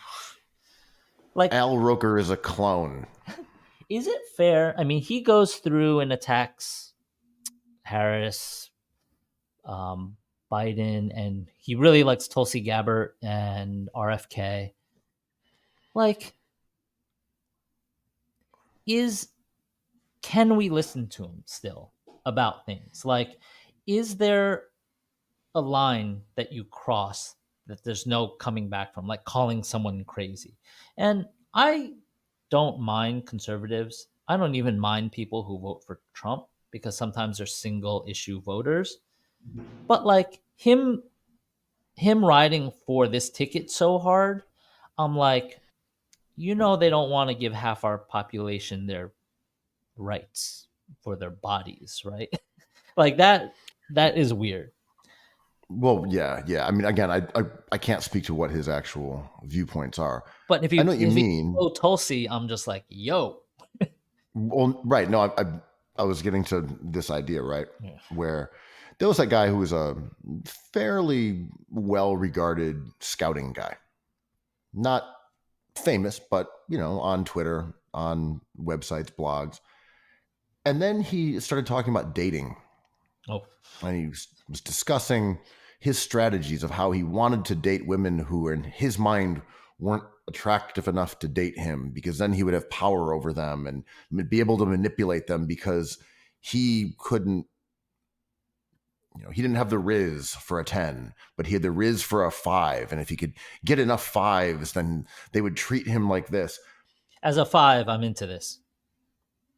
Like Al Roker is a clone. Is it fair? I mean, he goes through and attacks Harris, Biden, and he really likes Tulsi Gabbard and RFK. Like, can we listen to him still about things? Like, is there a line that you cross that there's no coming back from, like calling someone crazy? And I don't mind conservatives. I don't even mind people who vote for Trump because sometimes they're single issue voters. But like him riding for this ticket so hard, I'm like, they don't want to give half our population their rights for their bodies, right? Like that is weird. Well, yeah. I mean, again, I can't speak to what his actual viewpoints are. But I know what you mean. Tulsi, I'm just like, yo. Well, right. No, I was getting to this idea, right? Yeah. Where there was that guy who was a fairly well-regarded scouting guy. Not famous, but, on Twitter, on websites, blogs. And then he started talking about dating. Oh, And he was discussing his strategies of how he wanted to date women who, in his mind, weren't attractive enough to date him, because then he would have power over them and be able to manipulate them, because he couldn't, he didn't have the riz for a 10, but he had the riz for a 5. And if he could get enough 5s, then they would treat him like this. as a 5, I'm into this.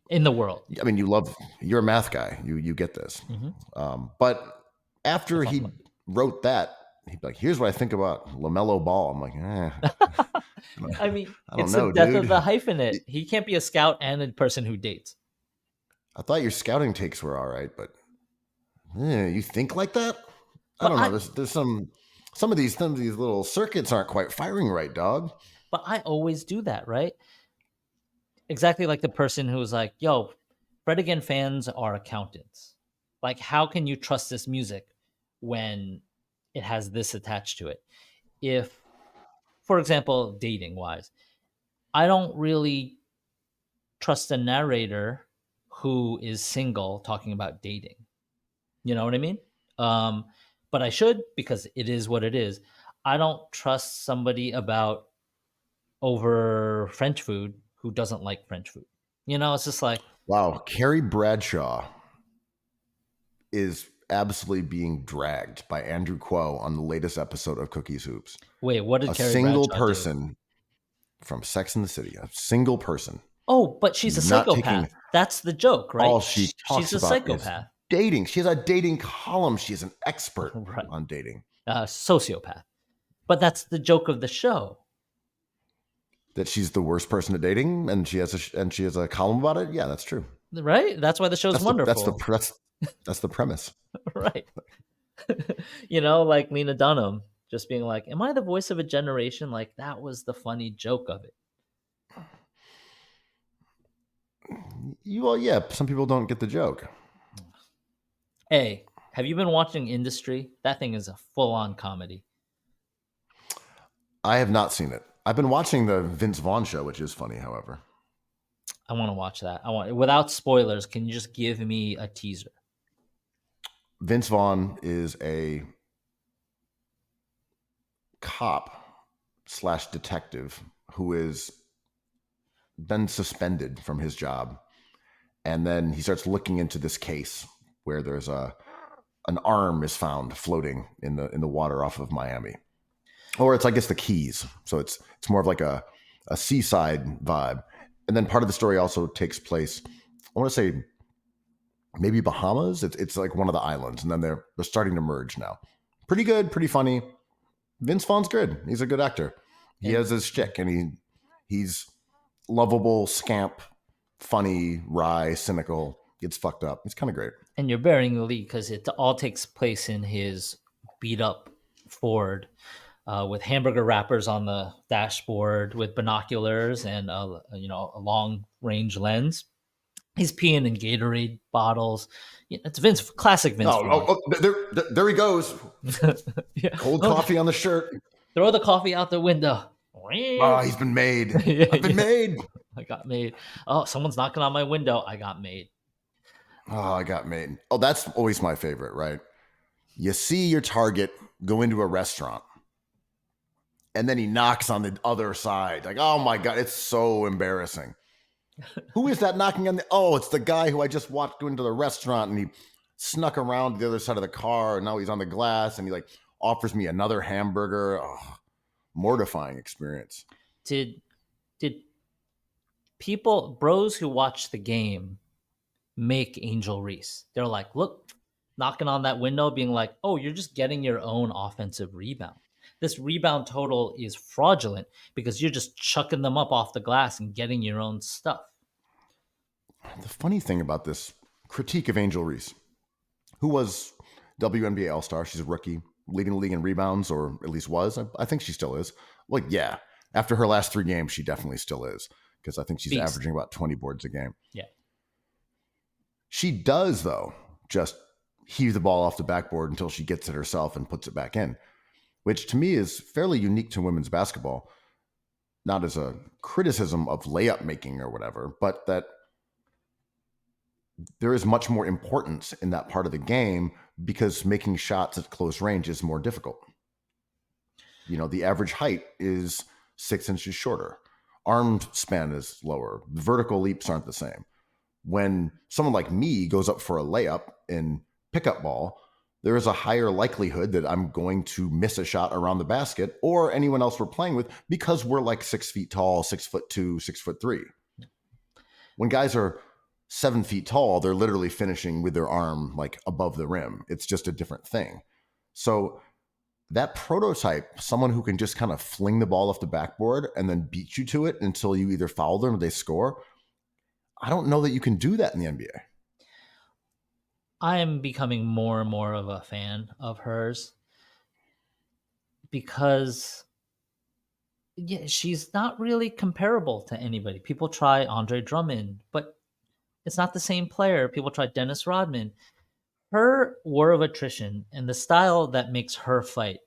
In the world. I mean, you're a math guy. You get this. Mm-hmm. But after he wrote that, he'd be like, here's what I think about LaMelo Ball. I'm like, I mean, I don't it's know, the death dude. of the hyphenate. He can't be a scout and a person who dates. I thought your scouting takes were all right, but you think like that? I don't know. There's some of these little circuits aren't quite firing right, dog. But I always do that, right? Exactly like the person who was like, yo, Fred Again fans are accountants. Like, how can you trust this music when it has this attached to it? If, for example, dating wise, I don't really trust a narrator who is single talking about dating. You know what I mean? But I should, because it is what it is. I don't trust somebody about over French food who doesn't like French food. It's just like, wow, Carrie Bradshaw is absolutely being dragged by Andrew Kuo on the latest episode of Cookies Hoops. wait, what did Carrie single Bradshaw person do? From Sex and the City, a single person. Oh, but she's a psychopath. That's the joke, right? All she talks she's a about psychopath. Is dating. She has a dating column. She's an expert Right. on dating. Sociopath. But that's the joke of the show. That she's the worst person at dating, and she has a column about it. Yeah, that's true. Right? That's why the show's wonderful. That's the premise. Right. Like Lena Dunham just being like, am I the voice of a generation? Like, that was the funny joke of it. Well, yeah, some people don't get the joke. Hey, have you been watching Industry? That thing is a full-on comedy. I have not seen it. I've been watching the Vince Vaughn show, which is funny, however. I want to watch that. Without spoilers, can you just give me a teaser? Vince Vaughn is a cop/detective who is been suspended from his job, and then he starts looking into this case where there's an arm is found floating in the water off of Miami, or it's, I guess, the Keys. So it's more of like a seaside vibe. And then part of the story also takes place, I want to say maybe Bahamas. It's like one of the islands, and then they're starting to merge now. Pretty good, pretty funny. Vince Vaughn's good. He's a good actor. He has his shtick, and he's lovable, scamp, funny, wry, cynical, gets fucked up. It's kind of great. And you're bearing the lead because it all takes place in his beat up Ford with hamburger wrappers on the dashboard, with binoculars and a long range lens. He's peeing in Gatorade bottles. It's Vince, classic Vince. There he goes. Yeah. Cold coffee on the shirt. Throw the coffee out the window. Oh, he's been made. I've been made. I got made. Oh, someone's knocking on my window. I got made. Oh, I got made. Oh, that's always my favorite, right? You see your target go into a restaurant, and then he knocks on the other side. Like, oh my God, it's so embarrassing. Who is that knocking on the... Oh, it's the guy who I just watched go into the restaurant, and he snuck around the other side of the car, and now he's on the glass, and he like offers me another hamburger. Oh, mortifying experience. Did people, bros who watch the game, make Angel Reese? They're like, look, knocking on that window, being like, oh, you're just getting your own offensive rebound. This rebound total is fraudulent because you're just chucking them up off the glass and getting your own stuff. The funny thing about this critique of Angel Reese, who was WNBA All-Star, she's a rookie, leading the league in rebounds, or at least was. I think she still is. Well, yeah, after her last 3 games, she definitely still is, because I think she's averaging about 20 boards a game. Yeah. She does, though, just heave the ball off the backboard until she gets it herself and puts it back in, which to me is fairly unique to women's basketball. Not as a criticism of layup making or whatever, but that there is much more importance in that part of the game because making shots at close range is more difficult. You know, the average height is 6 inches shorter. Arm span is lower. The vertical leaps aren't the same. When someone like me goes up for a layup in pickup ball, there is a higher likelihood that I'm going to miss a shot around the basket or anyone else we're playing with because we're like 6 feet tall, 6'2", 6'3". When guys are 7 feet tall, they're literally finishing with their arm like above the rim. It's just a different thing. So that prototype, someone who can just kind of fling the ball off the backboard and then beat you to it until you either foul them or they score, I don't know that you can do that in the NBA. I am becoming more and more of a fan of hers because she's not really comparable to anybody. People try Andre Drummond, but it's not the same player. People try Dennis Rodman. Her war of attrition and the style that makes her fight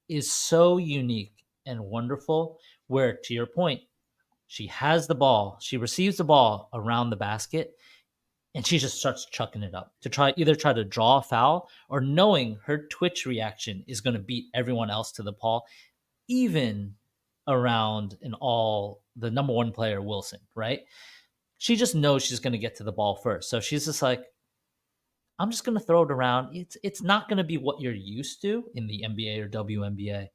is so unique and wonderful, where, to your point, she has the ball, she receives the ball around the basket, and she just starts chucking it up to either try to draw a foul or knowing her twitch reaction is going to beat everyone else to the ball, even around the number one player, Wilson, right? She just knows she's going to get to the ball first. So she's just like, I'm just going to throw it around. It's not going to be what you're used to in the NBA or WNBA,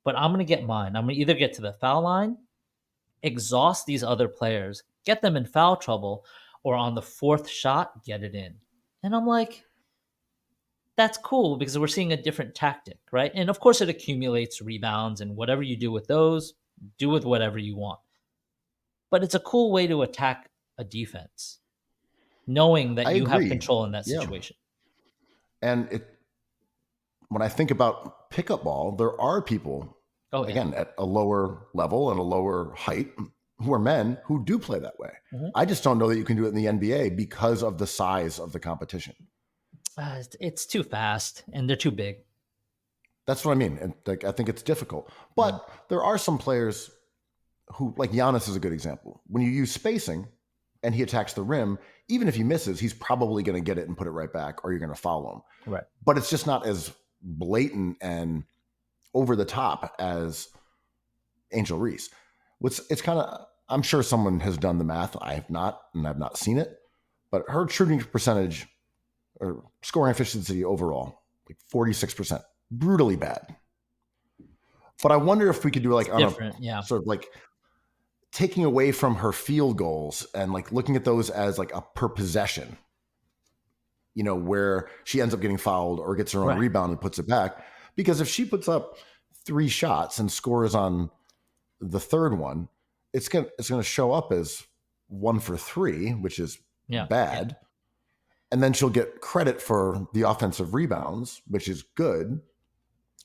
but I'm going to get mine. I'm going to either get to the foul line, exhaust these other players, get them in foul trouble, or on the fourth shot, get it in. And I'm like, that's cool because we're seeing a different tactic, right? And of course, it accumulates rebounds, and whatever you do with those, do with whatever you want. But it's a cool way to attack a defense, knowing that I you have agree. control in that Yeah. situation. And when I think about pickup ball, there are people, again, at a lower level and a lower height who are men who do play that way. Mm-hmm. I just don't know that you can do it in the NBA because of the size of the competition. It's too fast and they're too big. That's what I mean. And like, I think it's difficult. But there are some players who, like Giannis is a good example. When you use spacing and he attacks the rim, even if he misses, he's probably going to get it and put it right back, or you're going to foul him. Right. But it's just not as blatant and over the top as Angel Reese. It's kind of, I'm sure someone has done the math. I have not, and I've not seen it. But her shooting percentage or scoring efficiency overall, like 46%, brutally bad. But I wonder if we could do like sort of like taking away from her field goals and like looking at those as like a per possession, you know, where she ends up getting fouled or gets her own rebound and puts it back. Because if she puts up 3 shots and scores on the third one, it's gonna show up as 1 for 3, which is bad. Yeah. And then she'll get credit for the offensive rebounds, which is good.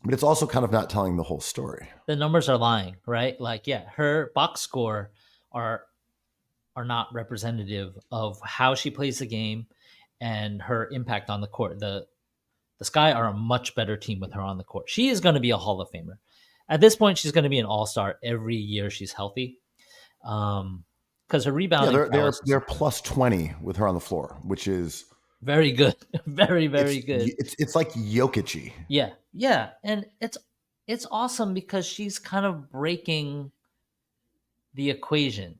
But it's also kind of not telling the whole story. The numbers are lying, right? Like, her box score are not representative of how she plays the game and her impact on the court. The Sky are a much better team with her on the court. She is going to be a Hall of Famer. At this point, she's going to be an all-star every year she's healthy. Because her rebounding, they're plus 20 with her on the floor, which is very good. Very, very good. It's like Jokic-y. Yeah. And it's awesome because she's kind of breaking the equation.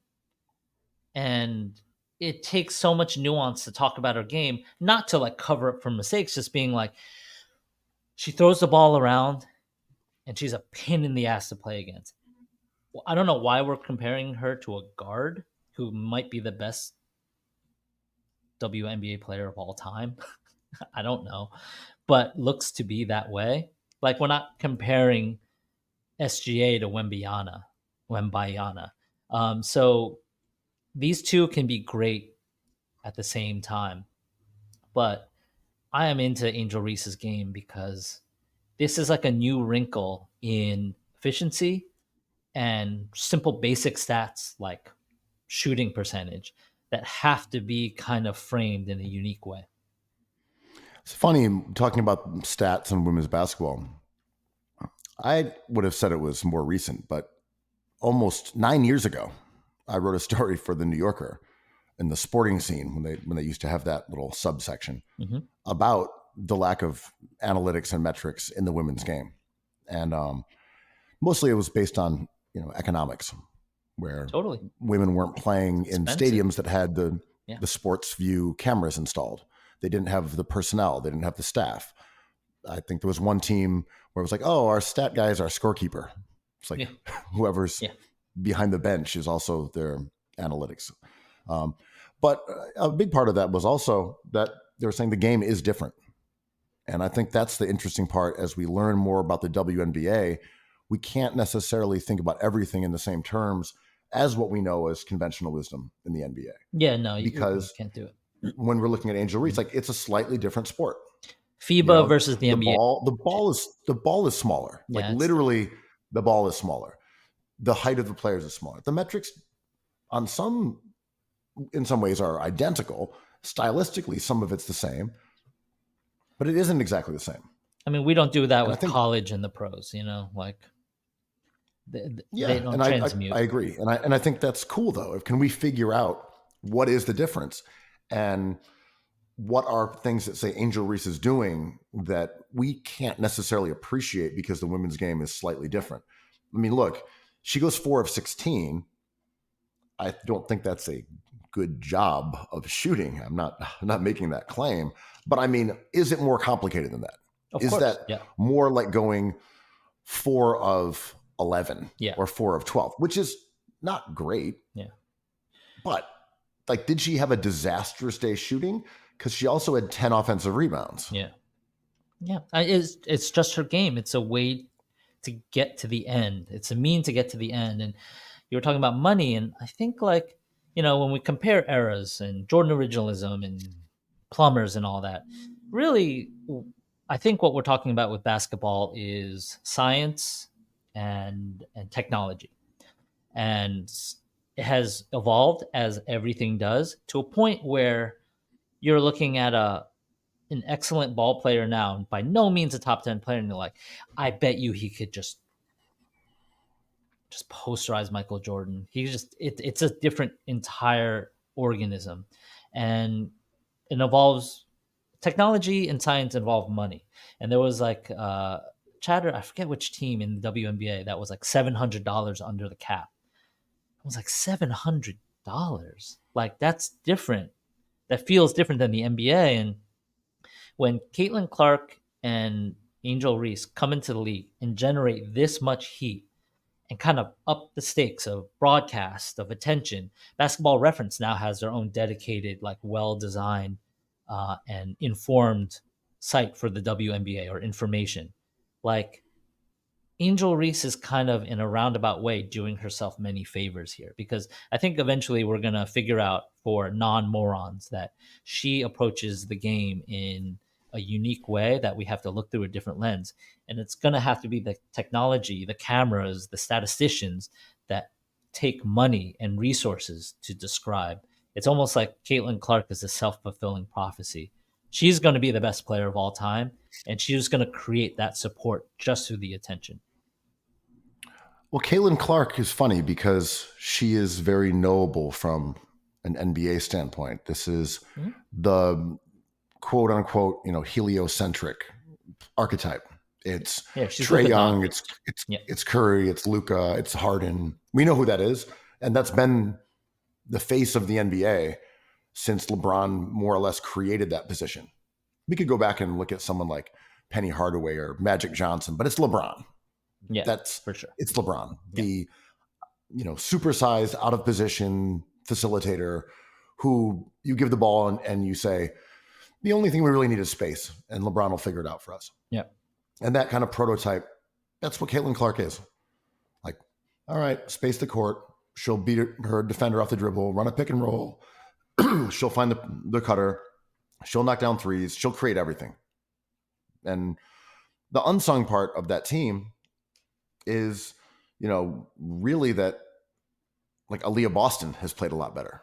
And it takes so much nuance to talk about her game, not to like cover up for mistakes, just being like, she throws the ball around and she's a pain in the ass to play against. Well, I don't know why we're comparing her to a guard who might be the best WNBA player of all time. I don't know, but looks to be that way. Like, we're not comparing SGA to Wembayana. So these two can be great at the same time. But I am into Angel Reese's game because this is like a new wrinkle in efficiency and simple basic stats like shooting percentage that have to be kind of framed in a unique way. It's funny talking about stats in women's basketball. I would have said it was more recent, but almost 9 years ago, I wrote a story for the New Yorker in the sporting scene when they used to have that little subsection about the lack of analytics and metrics in the women's game, and mostly it was based on economics, where Totally. women weren't playing in stadiums that had the Sports View cameras installed. They didn't have the personnel. They didn't have the staff. I think there was one team where it was like, oh, our stat guy is our scorekeeper. It's like whoever's behind the bench is also their analytics. But a big part of that was also that they were saying the game is different. And I think that's the interesting part. As we learn more about the WNBA, we can't necessarily think about everything in the same terms as what we know as conventional wisdom in the NBA. Yeah, no, because you can't do it. When we're looking at Angel Reese, like it's a slightly different sport. FIBA versus the NBA. The ball is smaller. Yeah, like literally, the ball is smaller. The height of the players is smaller. The metrics, in some ways, are identical. Stylistically, some of it's the same, but it isn't exactly the same. I mean, we don't do that with college and the pros. Like they don't transmute. I agree, and I think that's cool though. Can we figure out what is the difference, and what are things that say Angel Reese is doing that we can't necessarily appreciate because the women's game is slightly different? I mean, look, she goes 4 of 16. I don't think that's a good job of shooting. I'm not making that claim, but I mean, is it more complicated than that? Is that more like going 4 of 11 or 4 of 12, which is not great. Yeah. But like, did she have a disastrous day shooting? Because she also had 10 offensive rebounds. Yeah. Yeah. It's just her game. It's a way to get to the end. It's a mean to get to the end. And you were talking about money. And I think when we compare eras and Jordan originalism and plumbers and all that, really, I think what we're talking about with basketball is science and technology. And it has evolved, as everything does, to a point where you're looking at an excellent ball player now, by no means a top 10 player, and you're like, I bet you he could just posterize Michael Jordan. It's a different entire organism, and it involves technology, and science involve money. And there was chatter, I forget which team in the WNBA that was like $700 under the cap. It was like $700. Like, that's different. That feels different than the NBA. And when Caitlin Clark and Angel Reese come into the league and generate this much heat and kind of up the stakes of broadcast, of attention, Basketball Reference now has their own dedicated, well-designed and informed site for the WNBA, or information. Angel Reese is kind of, in a roundabout way, doing herself many favors here, because I think eventually we're going to figure out, for non-morons, that she approaches the game in a unique way that we have to look through a different lens. And it's going to have to be the technology, the cameras, the statisticians that take money and resources to describe. It's almost like Caitlin Clark is a self-fulfilling prophecy. She's going to be the best player of all time, and she's going to create that support just through the attention. Well, Caitlin Clark is funny because she is very knowable from an NBA standpoint. This is the quote unquote, heliocentric archetype. It's Trae Young, it's Curry, it's Luka, it's Harden. We know who that is, and that's been the face of the NBA since LeBron more or less created that position. We could go back and look at someone like Penny Hardaway or Magic Johnson, but it's LeBron. Yeah, that's for sure. It's LeBron, the supersized, out of position facilitator who you give the ball and you say, the only thing we really need is space, and LeBron will figure it out for us. Yeah. And that kind of prototype, that's what Caitlin Clark is. Like, all right, space the court. She'll beat her defender off the dribble, run a pick and roll. She'll find the cutter. She'll knock down threes. She'll create everything. And the unsung part of that team is, really that, like, Aaliyah Boston has played a lot better.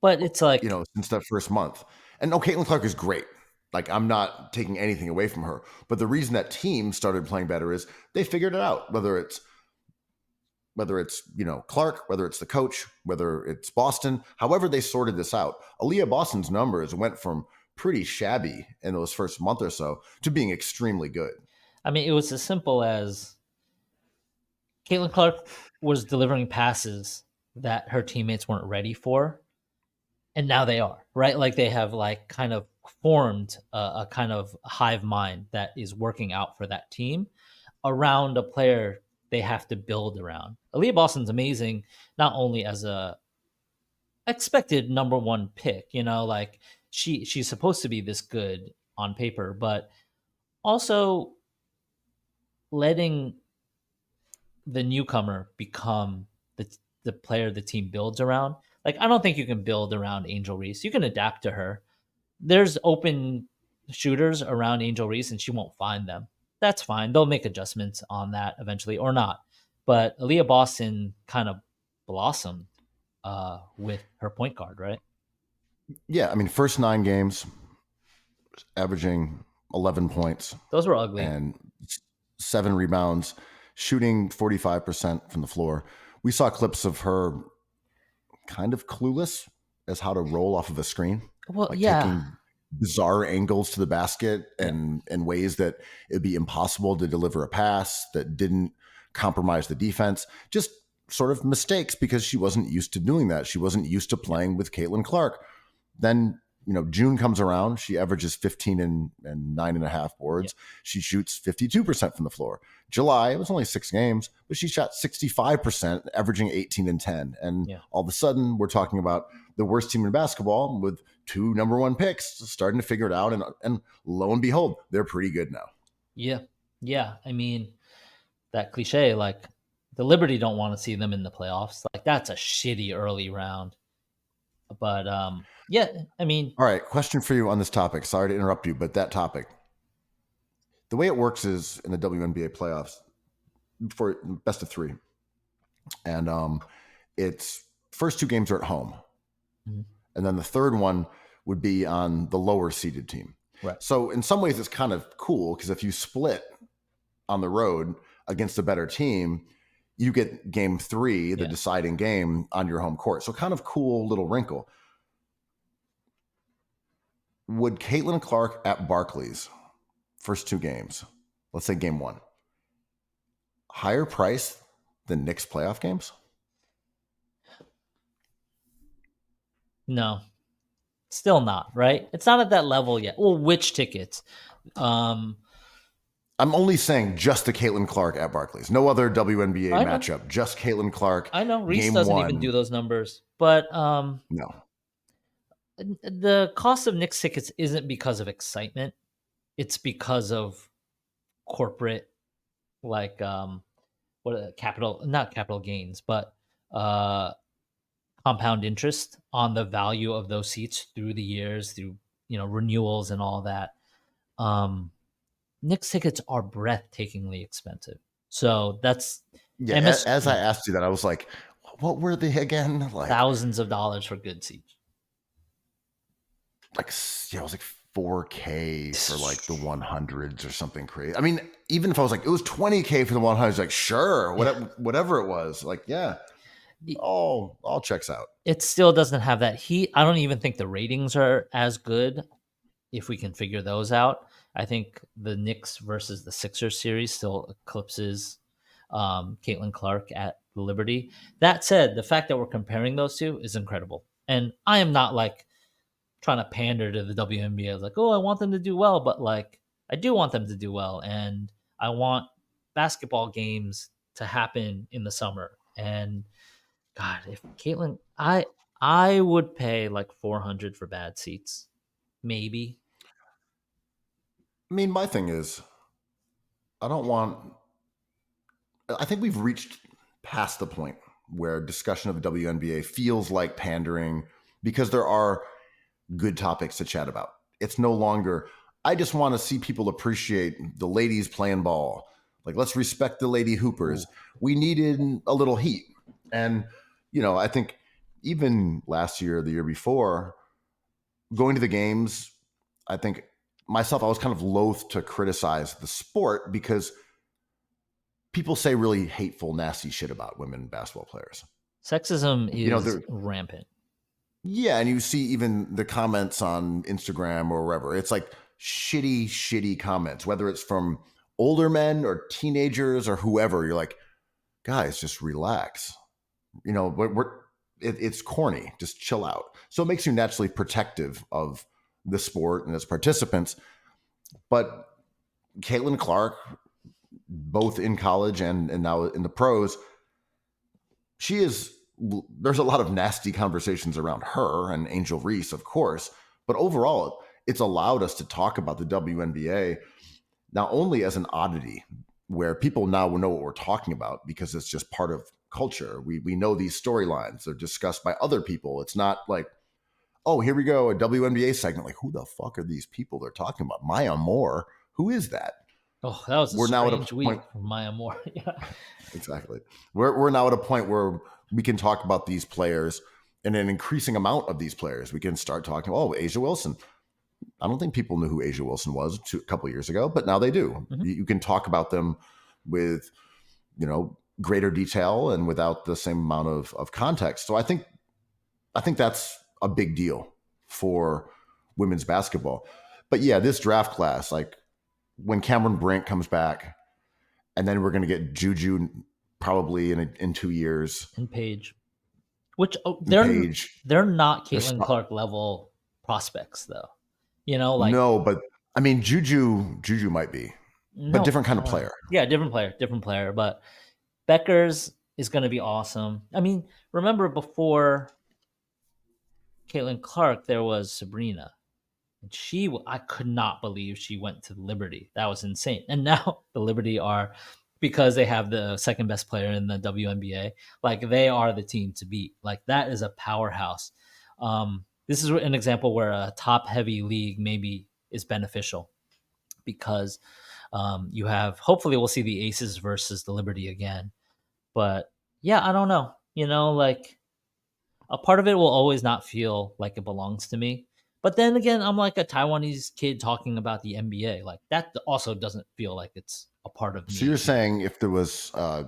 But it's like, since that first month. And no, Caitlin Clark is great. Like, I'm not taking anything away from her. But the reason that team started playing better is they figured it out, whether it's Clark, whether it's the coach, whether it's Boston, however they sorted this out. Aaliyah Boston's numbers went from pretty shabby in those first month or so to being extremely good. I mean, it was as simple as Caitlin Clark was delivering passes that her teammates weren't ready for, and now they are, right? Like they have like kind of formed a kind of hive mind that is working out for that team around a player they have to build around. Aaliyah Boston's amazing, not only as a expected number one pick, like she's supposed to be this good on paper, but also letting the newcomer become the player the team builds around. Like, I don't think you can build around Angel Reese. You can adapt to her. There's open shooters around Angel Reese, and she won't find them. That's fine. They'll make adjustments on that eventually, or not. But Aaliyah Boston kind of blossomed with her point guard, right? Yeah, I mean, first 9 games, averaging 11 points. Those were ugly. And 7 rebounds, shooting 45% from the floor. We saw clips of her kind of clueless as how to roll off of a screen. Well, like yeah. taking bizarre angles to the basket and in ways that it'd be impossible to deliver a pass that didn't compromise the defense. Just sort of mistakes because she wasn't used to doing that. She wasn't used to playing with Caitlin Clark. Then, June comes around. She averages 15 and 9.5 boards. Yeah. She shoots 52% from the floor. July, it was only 6 games, but she shot 65%, averaging 18 and 10. And all of a sudden, we're talking about the worst team in basketball with 2 number 1 picks starting to figure it out. And lo and behold, they're pretty good now. Yeah. Yeah. I mean, that cliche, like the Liberty don't want to see them in the playoffs. Like that's a shitty early round. But yeah, I mean. All right, question for you on this topic. Sorry to interrupt you, but that topic. The way it works is in the WNBA playoffs for best of 3. And it's first 2 games are at home. Mm-hmm. And then the third one would be on the lower seeded team. Right. So in some ways it's kind of cool because if you split on the road against a better team, you get game 3, the deciding game on your home court. So kind of cool little wrinkle. Would Caitlin Clark at Barclays, first 2 games, let's say game 1, higher price than Knicks playoff games? No, still not, right? It's not at that level yet. Well, which tickets? I'm only saying just the Caitlin Clark at Barclays. No other WNBA matchup. Just Caitlin Clark. I know Reese doesn't even do those numbers, but no. The cost of Knicks tickets isn't because of excitement. It's because of corporate, like not capital gains, but compound interest on the value of those seats through the years, through renewals and all that. Knicks tickets are breathtakingly expensive. So that's as I asked you that, I was like, what were they again? Like thousands of dollars for good seats. Like it was like $4K for like the 100s or something crazy. I mean, even if I was like, it was $20K for the 100s, like sure, whatever it was, like all checks out. It still doesn't have that heat. I don't even think the ratings are as good if we can figure those out. I think the Knicks versus the Sixers series still eclipses Caitlin Clark at the Liberty. That said, the fact that we're comparing those two is incredible. And I am not like trying to pander to the WNBA. I was like, oh, I want them to do well, but like I do want them to do well. And I want basketball games to happen in the summer. And God, if Caitlin, I would pay like $400 for bad seats. Maybe. I mean, my thing is, I think we've reached past the point where discussion of the WNBA feels like pandering because there are good topics to chat about. It's no longer, I just want to see people appreciate the ladies playing ball. Like, let's respect the lady hoopers. We needed a little heat. And, I think even last year, the year before, going to the games, I think myself, I was kind of loath to criticize the sport because people say really hateful, nasty shit about women basketball players. Sexism You know, is rampant. yeah, and you see even the comments on Instagram or wherever. It's like shitty comments, whether it's from older men or teenagers or whoever. You're like, guys, just relax. You know, it's corny. Just chill out. So it makes you naturally protective of the sport and its participants. But Caitlin Clark, both in college and now in the pros, there's a lot of nasty conversations around her and Angel Reese, of course. But overall, it's allowed us to talk about the WNBA not only as an oddity where people now know what we're talking about because it's just part of culture. We know these storylines. They're discussed by other people. It's not like, oh, here we go, a WNBA segment. Like, who the fuck are these people they're talking about? Maya Moore. Who is that? Oh, that was a We're now at a strange week point. for Maya Moore. Yeah. Exactly. We're now at a point where we can talk about these players and an increasing amount of these players. We can start talking, oh, Asia Wilson. I don't think people knew who Asia Wilson was a couple of years ago, but now they do. Mhm. You can talk about them with, greater detail and without the same amount of context. So I think that's a big deal for women's basketball. But yeah, this draft class, like when Cameron Brink comes back, and then we're going to get Juju probably in 2 years. And Paige, which they're not Caitlin Clark level prospects though. No, but I mean Juju might be, but different kind of player. Yeah, different player. But Becker's is going to be awesome. I mean, remember before Caitlin Clark, there was Sabrina. And I could not believe she went to Liberty. That was insane. And now the Liberty are, because they have the second best player in the WNBA, like they are the team to beat. Like that is a powerhouse. This is an example where a top heavy league maybe is beneficial because you have, hopefully we'll see the Aces versus the Liberty again. But yeah, I don't know. Like a part of it will always not feel like it belongs to me. But then again, I'm like a Taiwanese kid talking about the NBA. Like that also doesn't feel like it's a part of me. So you're saying if there was a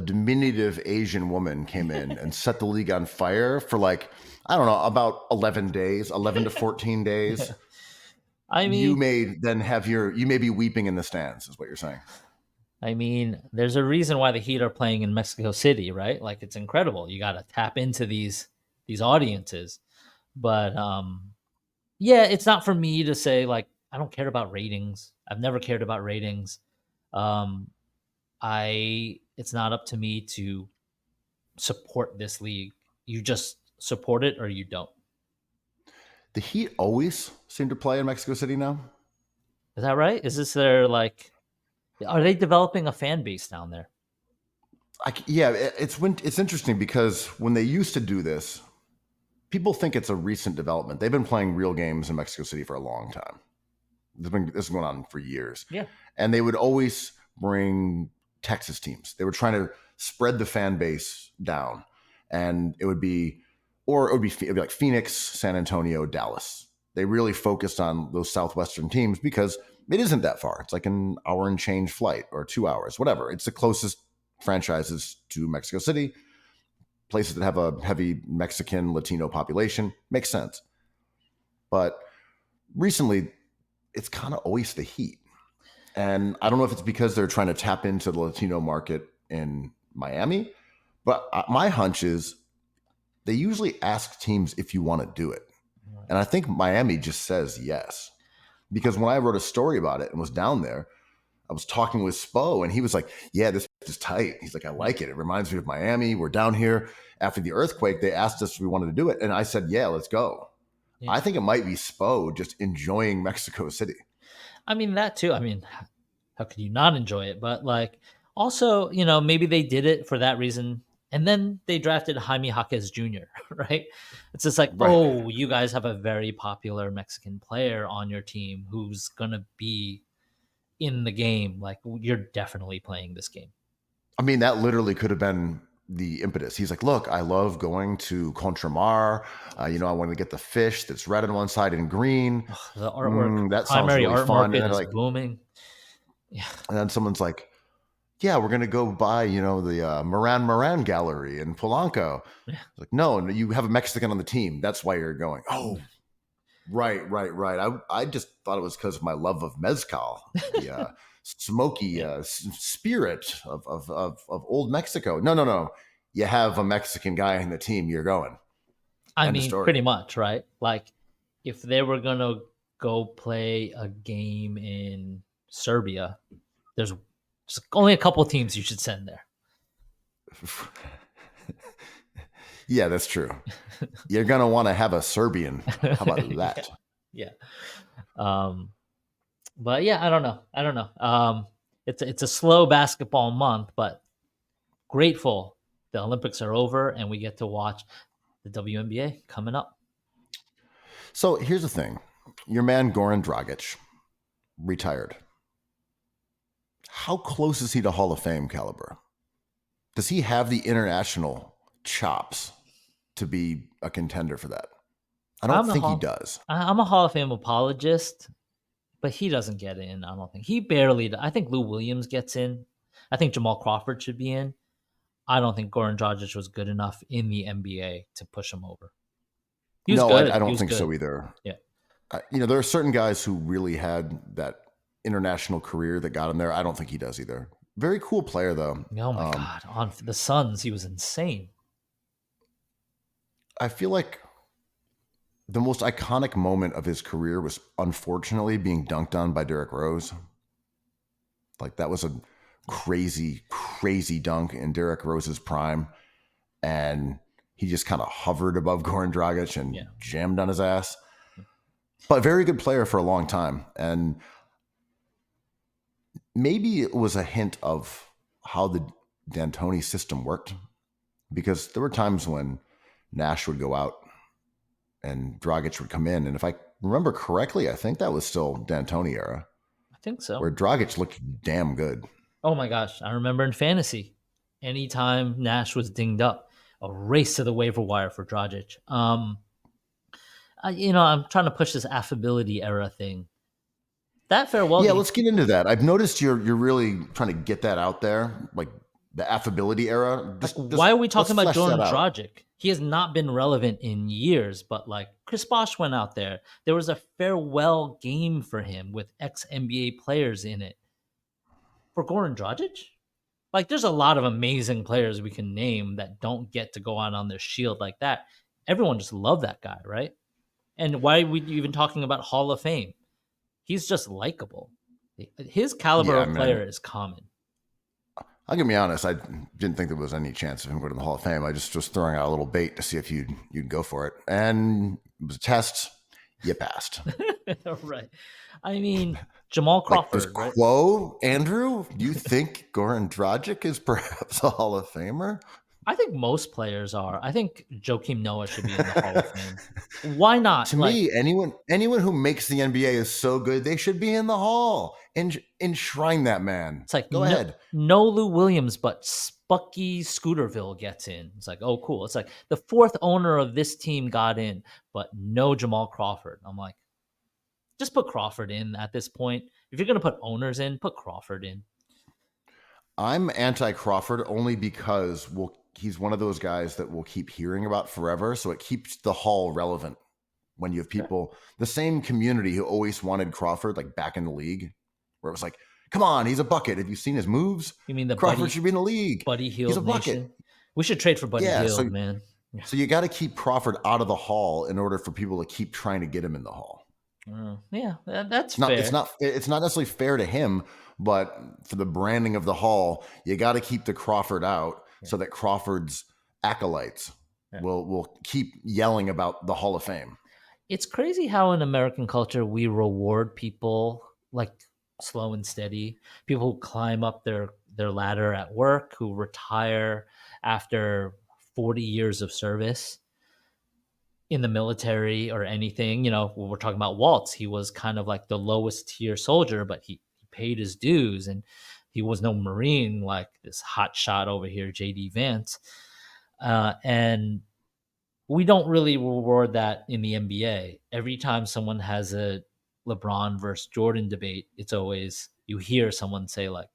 diminutive Asian woman came in and set the league on fire for like, I don't know, about 11 to 14 days. I mean, you may be weeping in the stands is what you're saying. I mean, there's a reason why the Heat are playing in Mexico City, right? Like it's incredible. You got to tap into these audiences. But yeah, it's not for me to say like I don't care about ratings. I've never cared about ratings. It's not up to me to support this league. You just support it or you don't. The Heat always seem to play in Mexico City now. Is that right? Is this are they developing a fan base down there? It's interesting because when they used to do this, people think it's a recent development. They've been playing real games in Mexico City for a long time. This is going on for years. Yeah. And they would always bring Texas teams. They were trying to spread the fan base down. And it would be like Phoenix, San Antonio, Dallas. They really focused on those Southwestern teams because it isn't that far. It's like an hour and change flight or 2 hours, whatever. It's the closest franchises to Mexico City. Places that have a heavy Mexican Latino population. Makes sense. But recently, it's kind of always the Heat. And I don't know if it's because they're trying to tap into the Latino market in Miami, but my hunch is they usually ask teams if you want to do it. And I think Miami just says yes. Because when I wrote a story about it and was down there, I was talking with Spo and he was like, yeah, this is tight. He's like, I like it. It reminds me of Miami. We're down here. After the earthquake, they asked us if we wanted to do it. And I said, yeah, let's go. Yeah. I think it might be Spo just enjoying Mexico City. I mean, that too. I mean, how could you not enjoy it? But like also, maybe they did it for that reason. And then they drafted Jaime Jaquez Jr., right? It's just like, right. Oh, you guys have a very popular Mexican player on your team who's going to be in the game. Like, you're definitely playing this game. I mean, that literally could have been the impetus. He's like, look, I love going to Contramar. I want to get the fish that's red on one side and green. Ugh, the artwork, That sounds primary really art fun. And market then is like, booming. Yeah. and then someone's like, yeah, we're gonna go buy, the Moran Gallery in Polanco. Yeah. It's like, no, you have a Mexican on the team. That's why you're going. Oh, right. I just thought it was because of my love of mezcal, the smoky spirit of old Mexico. No. You have a Mexican guy in the team. You're going. I End of mean, story. pretty much, right? Like, if they were gonna go play a game in Serbia, there's only a couple of teams you should send there. Yeah, that's true. You're gonna want to have a Serbian. How about that? Yeah. But yeah, I don't know. It's a slow basketball month, but grateful the Olympics are over and we get to watch the WNBA coming up. So here's the thing. Your man Goran Dragic retired. How close is he to Hall of Fame caliber? Does he have the international chops to be a contender for that? I don't think he does. I'm a Hall of Fame apologist, but he doesn't get in. I don't think he barely. I think Lou Williams gets in. I think Jamal Crawford should be in. I don't think Goran Dragic was good enough in the NBA to push him over. I don't think so either. Yeah. There are certain guys who really had that international career that got him there. I don't think he does either. Very cool player, though. Oh, my God. On the Suns, he was insane. I feel like the most iconic moment of his career was unfortunately being dunked on by Derrick Rose. Like, that was a crazy, crazy dunk in Derrick Rose's prime. And he just kind of hovered above Goran Dragic and jammed on his ass. But very good player for a long time. And maybe it was a hint of how the D'Antoni system worked. Because there were times when Nash would go out and Dragic would come in. And if I remember correctly, I think that was still D'Antoni era. I think so. Where Dragic looked damn good. Oh my gosh. I remember in fantasy, anytime Nash was dinged up, a race to the waiver wire for Dragic. I'm trying to push this affability era thing. That farewell. Yeah, let's get into that. I've noticed you're really trying to get that out there, like the affability era. Why are we talking about Goran Dragic? He has not been relevant in years, but like Chris Bosh went out there. There was a farewell game for him with ex-NBA players in it. For Goran Dragic? Like, there's a lot of amazing players we can name that don't get to go out on their shield like that. Everyone just loved that guy, right? And why are we even talking about Hall of Fame? He's just likable. His caliber of player is common. I'll be honest. I didn't think there was any chance of him going to the Hall of Fame. I just was throwing out a little bait to see if you'd go for it. And it was a test. You passed. Right. I mean, Jamal Crawford. Like Quo, Andrew, do you think Goran Dragic is perhaps a Hall of Famer? I think most players are. I think Joakim Noah should be in the Hall of Fame. Why not? To me, anyone who makes the NBA is so good, they should be in the Hall. Enshrine that man. It's like, go ahead. No Lou Williams, but Spucky Scooterville gets in. It's like, oh, cool. It's like the fourth owner of this team got in, but no Jamal Crawford. I'm like, just put Crawford in at this point. If you're going to put owners in, put Crawford in. I'm anti-Crawford only because he's one of those guys that we'll keep hearing about forever. So it keeps the Hall relevant when you have people, the same community who always wanted Crawford, like back in the league, where it was like, come on, he's a bucket. Have you seen his moves? You mean the Crawford should be in the league. Buddy Hield He's a bucket. Nation? We should trade for Buddy Hield, man. Yeah. So you got to keep Crawford out of the Hall in order for people to keep trying to get him in the Hall. Yeah, that's fair. It's not necessarily fair to him, but for the branding of the Hall, you got to keep the Crawford out so that Crawford's acolytes will keep yelling about the Hall of Fame. It's crazy how in American culture we reward people like slow and steady, people who climb up their ladder at work, who retire after 40 years of service in the military or anything. We're talking about Waltz. He was kind of like the lowest tier soldier, but he paid his dues. And He was no Marine like this hot shot over here, JD Vance. And we don't really reward that in the NBA. Every time someone has a LeBron versus Jordan debate, it's always, you hear someone say like,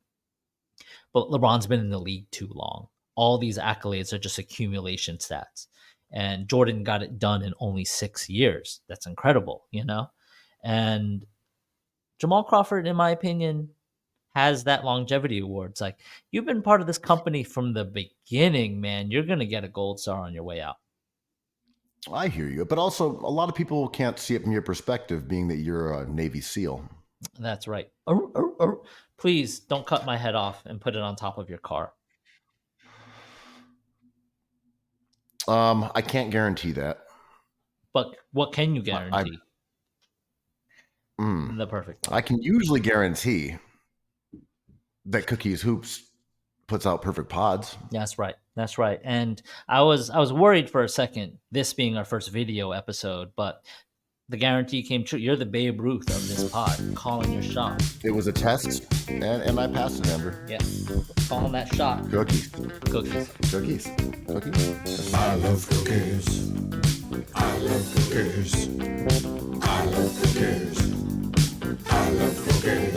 but LeBron's been in the league too long. All these accolades are just accumulation stats. And Jordan got it done in only 6 years. That's incredible, you know? And Jamal Crawford, in my opinion, has that longevity award. It's like, you've been part of this company from the beginning, man. You're going to get a gold star on your way out. I hear you. But also, a lot of people can't see it from your perspective, being that you're a Navy SEAL. That's right. Please don't cut my head off and put it on top of your car. I can't guarantee that. But what can you guarantee? The perfect one. I can usually guarantee that Cookies Hoops puts out perfect pods. That's right. That's right. And I was worried for a second, this being our first video episode, but the guarantee came true. You're the Babe Ruth of this pod, calling your shot. It was a test, and I passed it, Andrew. Yeah, calling that shot. Cookies. Cookies. Cookies. Cookies. I love cookies. I love cookies. I love cookies. I love cookies.